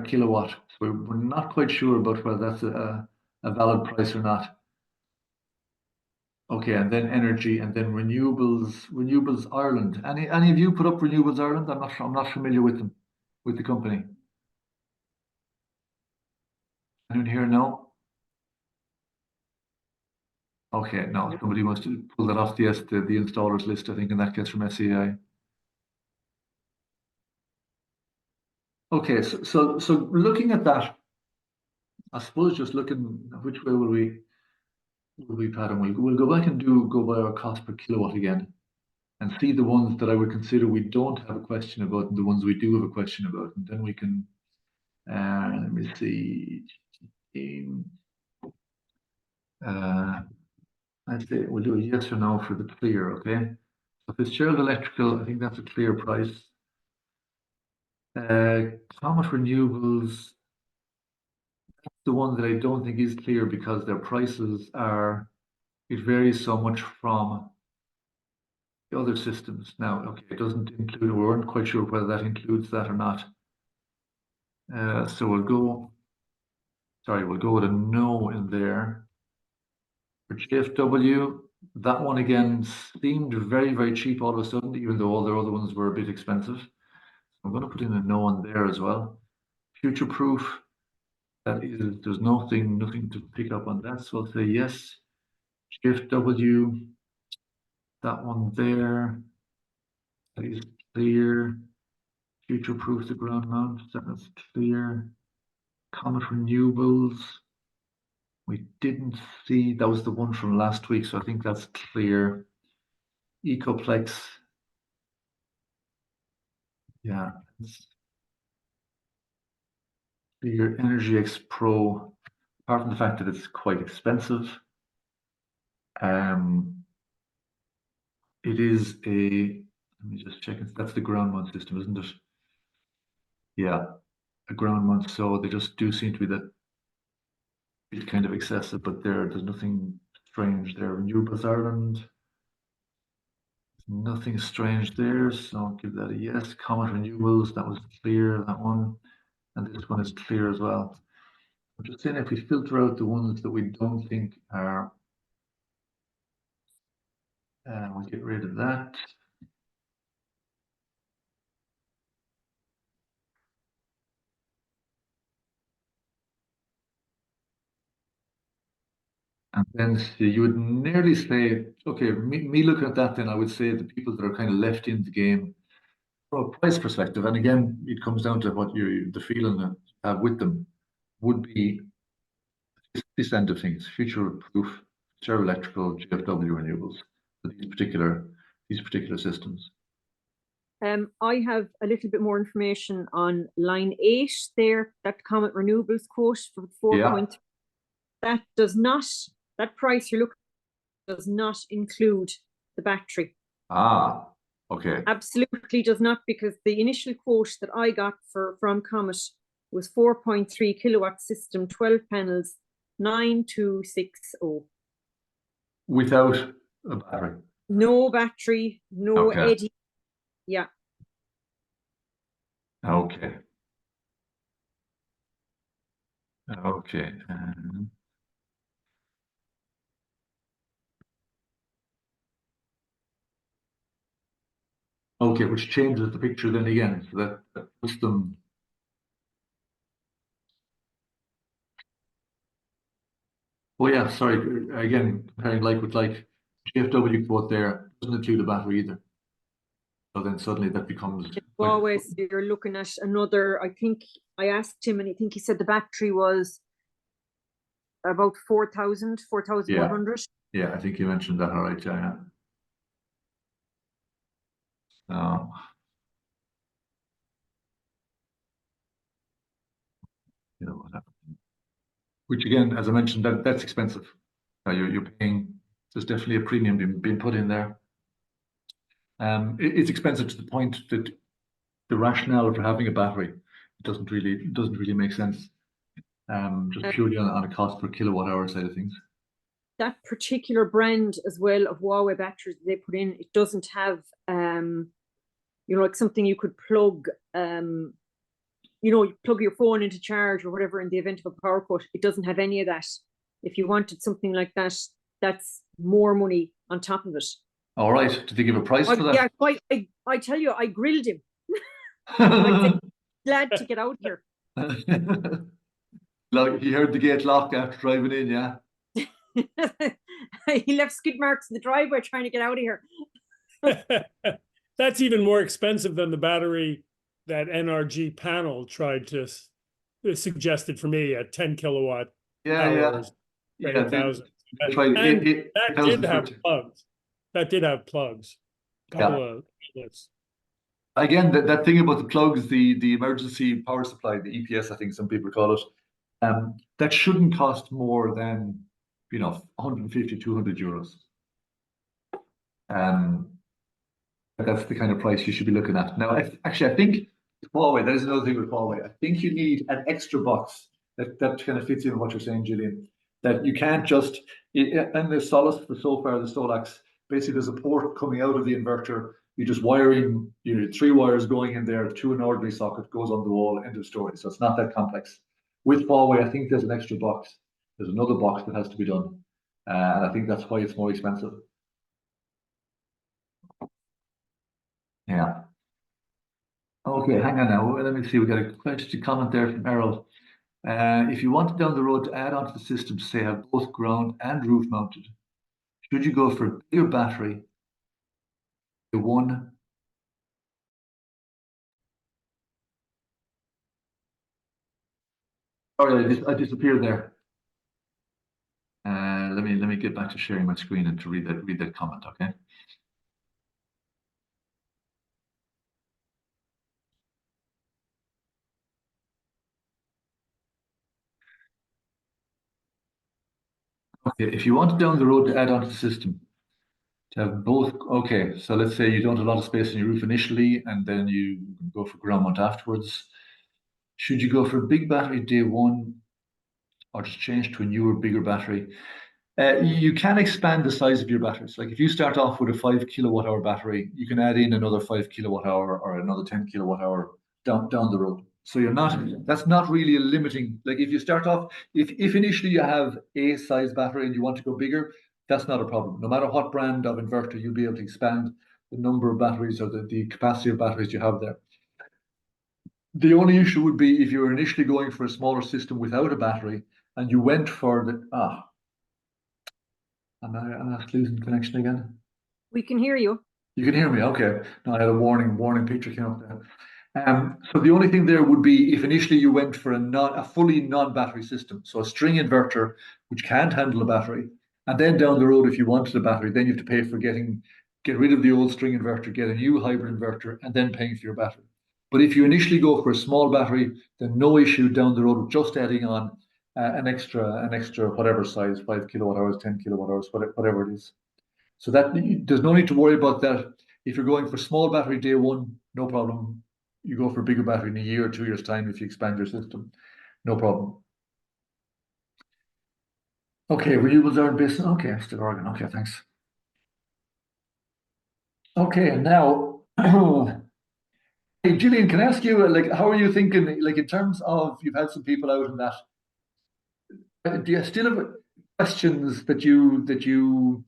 kilowatt. So we're not quite sure about whether that's a valid price or not. Okay, and then energy, and then renewables Ireland. Any of you put up Renewables Ireland? I'm not familiar with them, with the company. Anyone here? No. Okay, no. Somebody must pull that off the installers list. I think, and that gets from SEI. Okay, so looking at that, I suppose just looking which way will we pattern? We'll go back and go by our cost per kilowatt again, and see the ones that I would consider we don't have a question about, and the ones we do have a question about, and then we can. Let me see. I'd say we'll do a yes or no for the clear. Okay. So Fitzgerald Electrical, I think that's a clear price. Comet Renewables, that's the one that I don't think is clear because their prices it varies so much from the other systems. Now, okay, it doesn't include, we weren't quite sure whether that includes that or not. So we'll go with a no in there. For JFW, that one again seemed very, very cheap all of a sudden, even though all their other ones were a bit expensive. I'm going to put in a no on there as well. Future proof. That is, there's nothing to pick up on that. So I'll say yes. Shift W. That one there. That is clear. Future-proof the ground mount. That's clear. Comet renewables. We didn't see, that was the one from last week, so I think that's clear. Ecoplex. Yeah. Clear. Energy X Pro. Apart from the fact that it's quite expensive, it is a, let me just check, that's the ground mount system, isn't it? Yeah, a ground mount, so they just do seem to be that it's kind of excessive, but there's nothing strange there. Renewables Ireland, nothing strange there, so I'll give that a yes. Comet Renewables, that was clear, that one, and this one is clear as well. I'm just saying, if we filter out the ones that we don't think are, we'll get rid of that. And then you would nearly say, okay, me looking at that, then I would say the people that are kind of left in the game from a price perspective, and again, it comes down to what the feeling that you have with them, would be this end of things: future-proof, Share Electrical, GFW renewables for these particular systems. I have a little bit more information on line 8 there, that Comet Renewables quote for 4.3. That does not, that price you're looking at does not include the battery. Ah, okay. Absolutely does not, because the initial quote that I got from Comet was 4.3 kilowatt system, 12 panels, 9260. Without a battery? No battery, no Okay. eddy. Yeah. Okay. Okay. Okay, which changes the picture then again, so that puts them. Oh yeah, sorry. Again, comparing like with like, GFW quote there doesn't include a battery either. So then suddenly that becomes. Always, you're looking at another. I think I asked him, and I think he said the battery was about 4,000, 4,100. Yeah, I think you mentioned that. All right, yeah. No. You know what happened. Which again, as I mentioned, that's expensive. You're paying. There's definitely a premium being put in there. It's expensive to the point that the rationale for having a battery doesn't really make sense. Just purely on a cost per kilowatt hour side of things. That particular brand as well of Huawei batteries they put in, it doesn't have, like something you could plug, you plug your phone into charge or whatever in the event of a power cut. It doesn't have any of that. If you wanted something like that, that's more money on top of it. All right. Did they give a price for that? Yeah, I tell you, I grilled him. I said, glad to get out here. Like he heard the gate lock after driving in, yeah. He left skid marks in the driveway trying to get out of here. That's even more expensive than the battery that NRG panel tried to suggested for me at 10 kilowatt hours. Yeah. 8,000. That did have plugs. That did have plugs. Couple of outlets. Again, that thing about the plugs, the emergency power supply, the EPS, I think some people call it, that shouldn't cost more than 150, 200 euros. That's the kind of price you should be looking at. Now, actually, I think Huawei, there's another thing with Huawei. I think you need an extra box that kind of fits in what you're saying, Gillian, that you can't just, and the Solus for so far, the Solax, basically there's a port coming out of the inverter. You're just wiring, 3 wires going in there to an ordinary socket, goes on the wall, end of story. So it's not that complex. With Huawei, I think there's an extra box. There's another box that has to be done. And I think that's why it's more expensive. Yeah. Okay, hang on now. Let me see. We got a question comment there from Errol. If you wanted down the road to add onto the system to say have both ground and roof mounted, should you go for a bigger battery? The one. Sorry, I disappeared there. Let me get back to sharing my screen and to read that comment, okay? Okay, if you want down the road to add onto the system, to have both, okay, so let's say you don't have a lot of space in your roof initially, and then you go for ground mount afterwards. Should you go for a big battery day one, or just change to a newer, bigger battery? You can expand the size of your batteries. Like if you start off with a 5 kilowatt hour battery, you can add in another 5 kilowatt hour or another 10 kilowatt hour down the road. So you're not, that's not really a limiting. Like if you start off, if initially you have a size battery and you want to go bigger, that's not a problem. No matter what brand of inverter, you'll be able to expand the number of batteries or the capacity of batteries you have there. The only issue would be if you were initially going for a smaller system without a battery and you went for the, am I losing connection again? We can hear you. You can hear me, okay. No, I had a warning picture came up there. So the only thing there would be if initially you went for a fully non-battery system, so a string inverter which can't handle a battery, and then down the road if you wanted a battery, then you have to pay for get rid of the old string inverter, get a new hybrid inverter, and then paying for your battery. But if you initially go for a small battery, then no issue down the road of just adding on an extra whatever size, 5 kilowatt hours, 10 kilowatt hours, whatever it is. So that there's no need to worry about that. If you're going for small battery day one, no problem. You go for a bigger battery in a year or 2 years' time if you expand your system, no problem. Okay, renewables are in business. Okay, I'm still Oregon. Okay, thanks. Okay, and now, hey, Gillian, can I ask you, like, how are you thinking, like, in terms of you've had some people out in that? Do you still have questions that you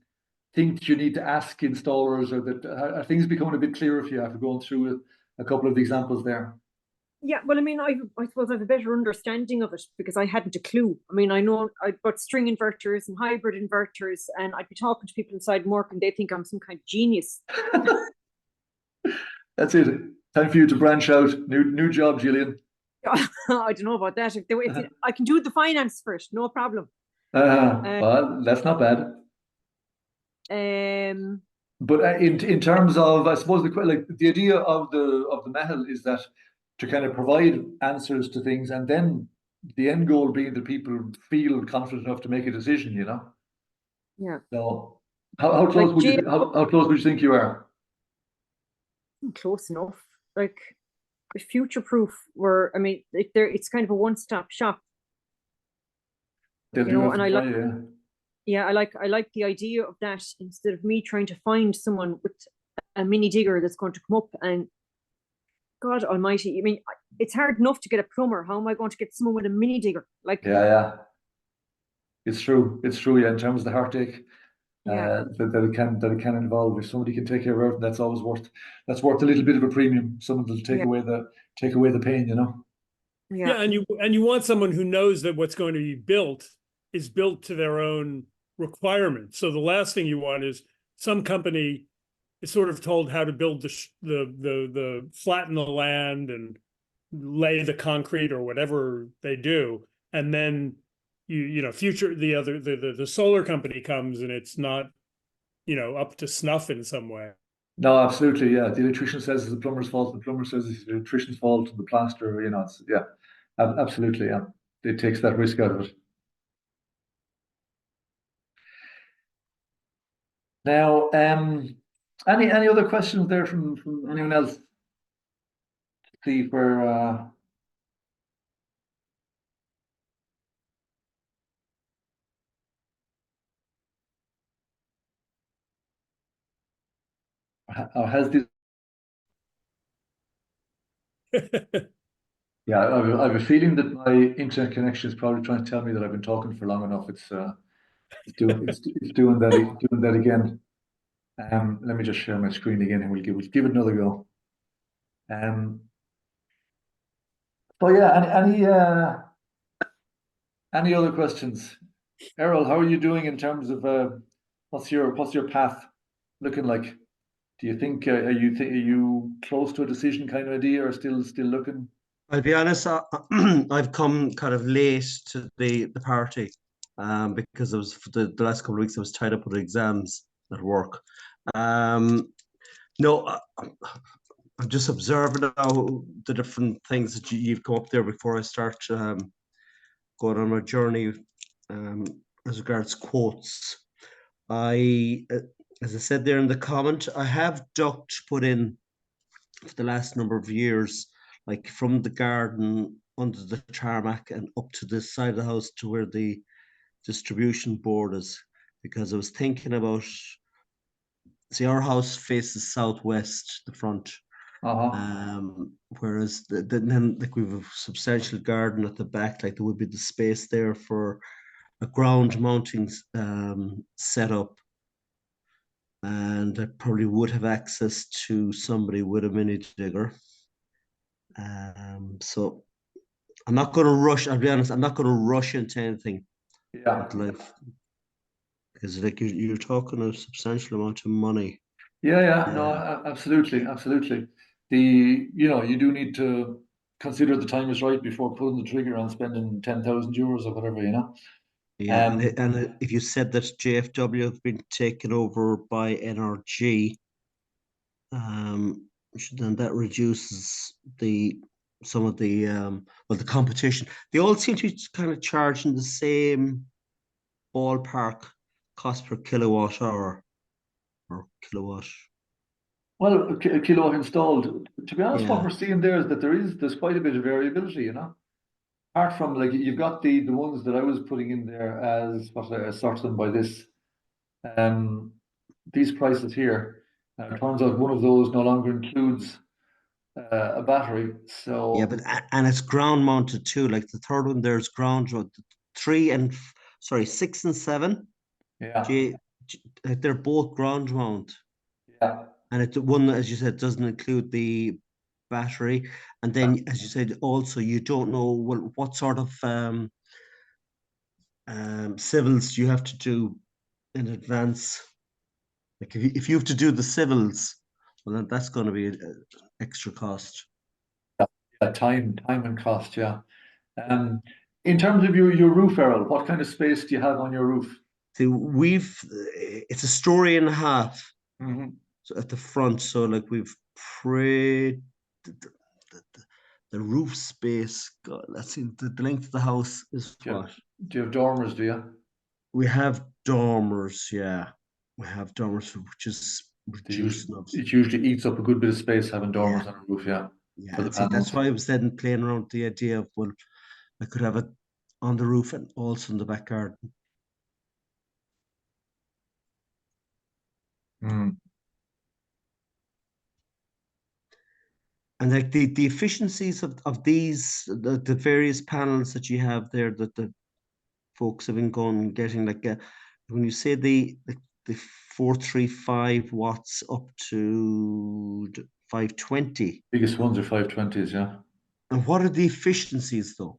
think you need to ask installers, or that are things becoming a bit clearer for you after going through a couple of the examples there? Yeah, well, I mean, I suppose I have a better understanding of it because I hadn't a clue. I mean, I know I've got string inverters and hybrid inverters, and I'd be talking to people inside Mork and they think I'm some kind of genius. That's it. Time for you to branch out. New job, Gillian. I don't know about that. I can do the finance first, no problem. Well, that's not bad. But in terms of, I suppose the idea of the Meitheal is that to kind of provide answers to things, and then the end goal being that people feel confident enough to make a decision. You know. Yeah. So how close would you how close would you think you are? Close enough. Like future proof. Where I mean, it's kind of a one-stop shop. They'll you know, and I like. Yeah. Yeah, I like the idea of that instead of me trying to find someone with a mini digger that's going to come up and God almighty, I mean, it's hard enough to get a plumber. How am I going to get someone with a mini digger? Like, yeah. It's true. Yeah, in terms of the heartache that it can involve. If somebody can take care of everything, that's always worth a little bit of a premium. Someone will take away the pain, you know. Yeah, and you want someone who knows that what's going to be built is built to their own requirements. So the last thing you want is some company is sort of told how to build the flatten the land and lay the concrete or whatever they do, and then the solar company comes and it's not up to snuff in some way. No, absolutely, yeah. The electrician says it's the plumber's fault. The plumber says it's the electrician's fault. The plaster, absolutely, yeah. It takes that risk out of it. Now, any other questions there from anyone else? See where has this? Yeah, I have a feeling that my internet connection is probably trying to tell me that I've been talking for long enough. It's doing that again. Let me just share my screen again, and we'll give it another go. So yeah, Any other questions? Errol, how are you doing in terms of what's your path looking like? Do you think are you close to a decision kind of idea, or still looking? I'll be honest, I've come kind of late to the party, because I was for the last couple of weeks I was tied up with exams at work. No, I'm just observing now the different things that you've come up there before I start going on my journey as regards quotes. As I said there in the comment, I have duct put in for the last number of years, like from the garden under the tarmac and up to this side of the house to where the distribution board is, because I was thinking about, see, our house faces southwest, the front. Whereas then like we have a substantial garden at the back, like there would be the space there for a ground mounting setup, and I probably would have access to somebody with a mini digger. So I'm not going to rush. I'll be honest. I'm not going to rush into anything. Yeah. With life, because like you're talking a substantial amount of money. Yeah. No, absolutely. You do need to consider the time is right before pulling the trigger on spending 10,000 euros or whatever, Yeah, and if you said that JFW have been taken over by NRG, then that reduces some of the the competition. They all seem to be kind of charging the same ballpark cost per kilowatt hour or kilowatt. Well, a kilowatt installed. To be honest, what Yeah. we're seeing there is that there's quite a bit of variability, Apart from like you've got the ones that I was putting in there as what I sorted them by this. These prices here. It turns out one of those no longer includes a battery. So Yeah, but and it's ground mounted too. Like the third one, there's ground mounted. 6 and 7. yeah, They're both ground mount. yeah. And it's one, as you said, doesn't include the battery. And then, as you said, also you don't know what sort of civils you have to do in advance. Like if you have to do the civils, well, then that's going to be an extra cost. Time and cost, yeah. In terms of your roof, Errol, what kind of space do you have on your roof? So it's a story and a half. Mm-hmm. So at the front, so like we've prayed the roof space. God, let's see, the length of the house is what? Do you have dormers, do you? We have dormers, yeah. We have dormers, which is reducing us. It usually eats up a good bit of space having dormers Yeah. on a roof, yeah. Yeah, For the and see, that's panels. why I was then playing around with the idea of, well, I could have it on the roof and also in the back garden. Mm. And like the efficiencies of these, the various panels that you have there that the folks have been going and getting, like when you say the 435 watts up to 520. Biggest ones are 520s, yeah. And what are the efficiencies though?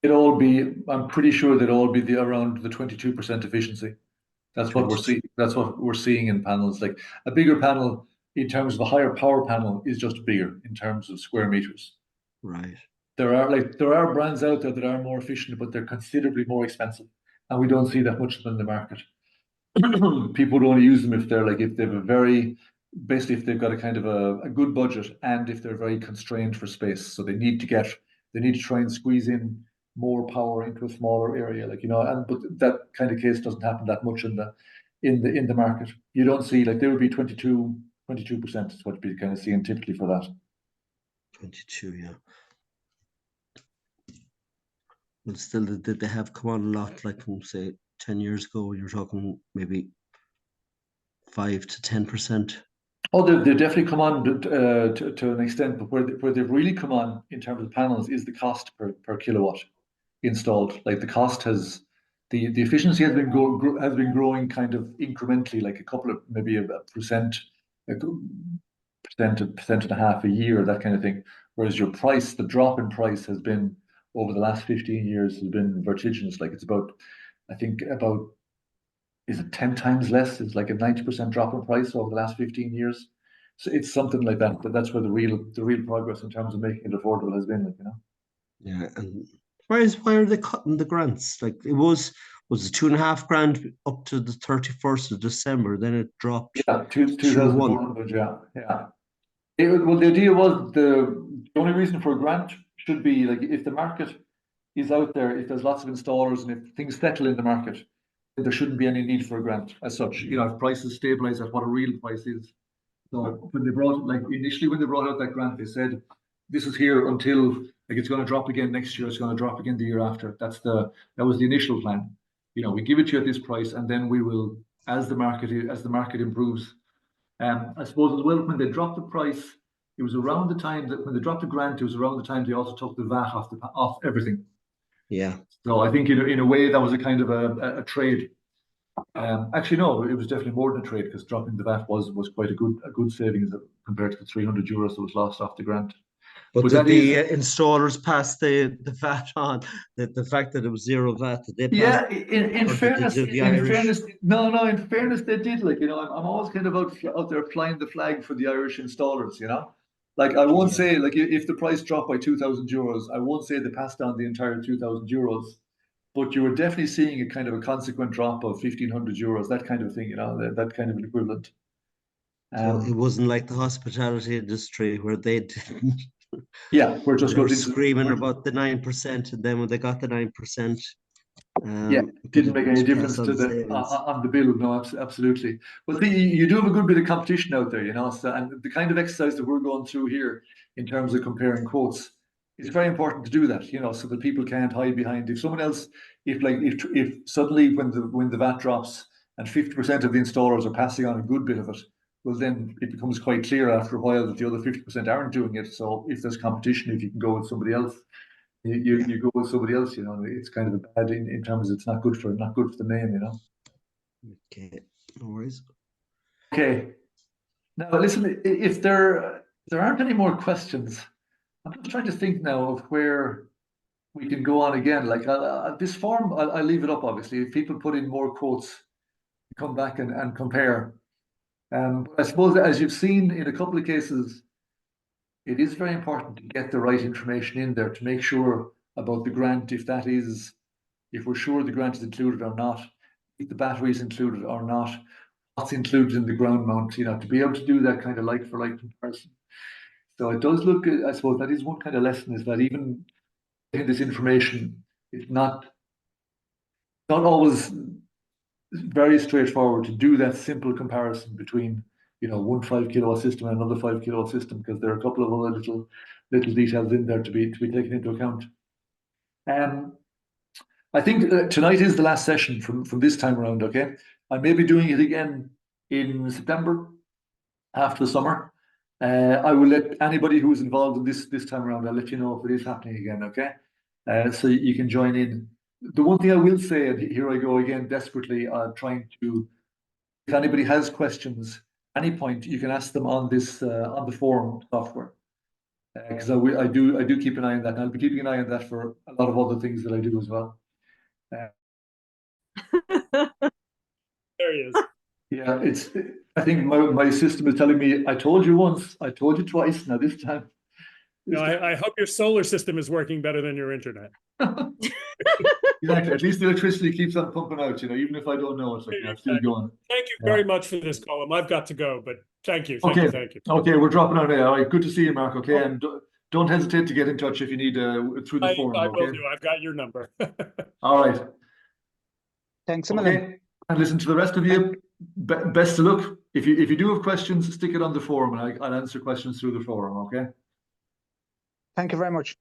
I'm pretty sure they'd all be around the 22% efficiency. That's what we're seeing. That's what we're seeing in panels. Like a bigger panel in terms of a higher power panel is just bigger in terms of square meters. Right. There are brands out there that are more efficient, but they're considerably more expensive, and we don't see that much of them in the market. People would only use them if if they've got a kind of a good budget and if they're very constrained for space. So they need to try and squeeze in more power into a smaller area, but that kind of case doesn't happen that much in the market. You don't see, like, there would be 22% is what you'd be kind of seeing typically for that. 22, yeah. Well, still, they have come on a lot, like from say 10 years ago. You're talking maybe 5 to 10%. Oh, they definitely come on to an extent, but where they've really come on in terms of panels is the cost per kilowatt installed. Like the efficiency has been growing kind of incrementally, like a couple of maybe a percent, like percent and a half a year, that kind of thing. Whereas the drop in price has been over the last 15 years has been vertiginous. Like it's about, I think about, is it 10 times less? It's like a 90% drop in price over the last 15 years. So it's something like that. But that's where the real progress in terms of making it affordable has been, like, you know. Yeah, and why are they cutting the grants? Like it was it $2.5 grand up to the 31st of December, then it dropped. Yeah, 2,400. Yeah. Well, the idea was the only reason for a grant should be like if the market is out there, if there's lots of installers, and if things settle in the market, there shouldn't be any need for a grant as such. You know, if prices stabilize at what a real price is. So when they brought, like initially when they brought out that grant, they said this is here until like it's going to drop again next year. It's going to drop again the year after. That was the initial plan. You know, we give it to you at this price, and then we will, as the market improves. I suppose as well, when they dropped the price, it was around the time that when they dropped the grant, it was around the time they also took the VAT off everything. Yeah. So I think in a way that was a kind of a trade. Actually, no, it was definitely more than a trade because dropping the VAT was quite a good savings compared to the 300 euros that was lost off the grant. But that did the installers pass the VAT on? The fact that it was zero VAT, did they pass? Yeah, in fairness, no, in fairness, they did. Like, you know, I'm always kind of out there flying the flag for the Irish installers, you know. Like I won't say, like if the price dropped by 2,000 euros, I won't say they passed on the entire 2,000 euros, but you were definitely seeing a kind of a consequent drop of 1,500 euros, that kind of thing, you know, that kind of an equivalent. So it wasn't like the hospitality industry where they didn't. Yeah, we're just going screaming about the 9%, and then when they got the 9%, didn't make any difference to on the bill. No, absolutely. But you do have a good bit of competition out there, you know. So, and the kind of exercise that we're going through here in terms of comparing quotes, it's very important to do that, you know, so that people can't hide behind. If someone else, if suddenly when the VAT drops and 50% of the installers are passing on a good bit of it, well, then it becomes quite clear after a while that the other 50% aren't doing it. So if there's competition, if you can go with somebody else, you go with somebody else, you know. It's kind of a bad in terms of it's not good for the name, you know. Okay, no worries. Okay, now listen, if there aren't any more questions, I'm just trying to think now of where we can go on again. Like this form, I'll leave it up. Obviously, if people put in more quotes, come back and compare. But I suppose as you've seen in a couple of cases, it is very important to get the right information in there to make sure about the grant, if we're sure the grant is included or not, if the battery is included or not, what's included in the ground mount, you know, to be able to do that kind of like for like comparison. So it does look, I suppose that is one kind of lesson, is that even in this information, it's not always very straightforward to do that simple comparison between, you know, one 5 kilowatt system and another 5 kilowatt system, because there are a couple of other little details in there to be taken into account. I think tonight is the last session from this time around. Okay, I may be doing it again in September after the summer. I will let anybody who is involved in this time around, I'll let you know if it is happening again. Okay, so you can join in. The one thing I will say, and here I go again desperately trying to, if anybody has questions, any point, you can ask them on this on the forum software, because I do keep an eye on that, and I'll be keeping an eye on that for a lot of other things that I do as well. There he is. Yeah, I think my system is telling me, I told you once, I told you twice, now this time. No, I hope your solar system is working better than your internet. Exactly. At least the electricity keeps on pumping out, you know, even if I don't know, it's like, I'm still going. Thank you very much for this, Colin. I've got to go, but thank you. Okay. Thank you. Okay, we're dropping out now. All right, good to see you, Mark. Okay, and don't hesitate to get in touch if you need through the forum. I will okay? do. I've got your number. All right. Thanks a million. Okay, and listen to the rest of you. Best of luck. If you do have questions, stick it on the forum, and I'll answer questions through the forum. Okay. Thank you very much.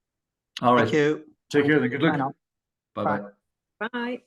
All right. Thank you. Take care. Then. Good luck. Bye now. Bye bye. Bye.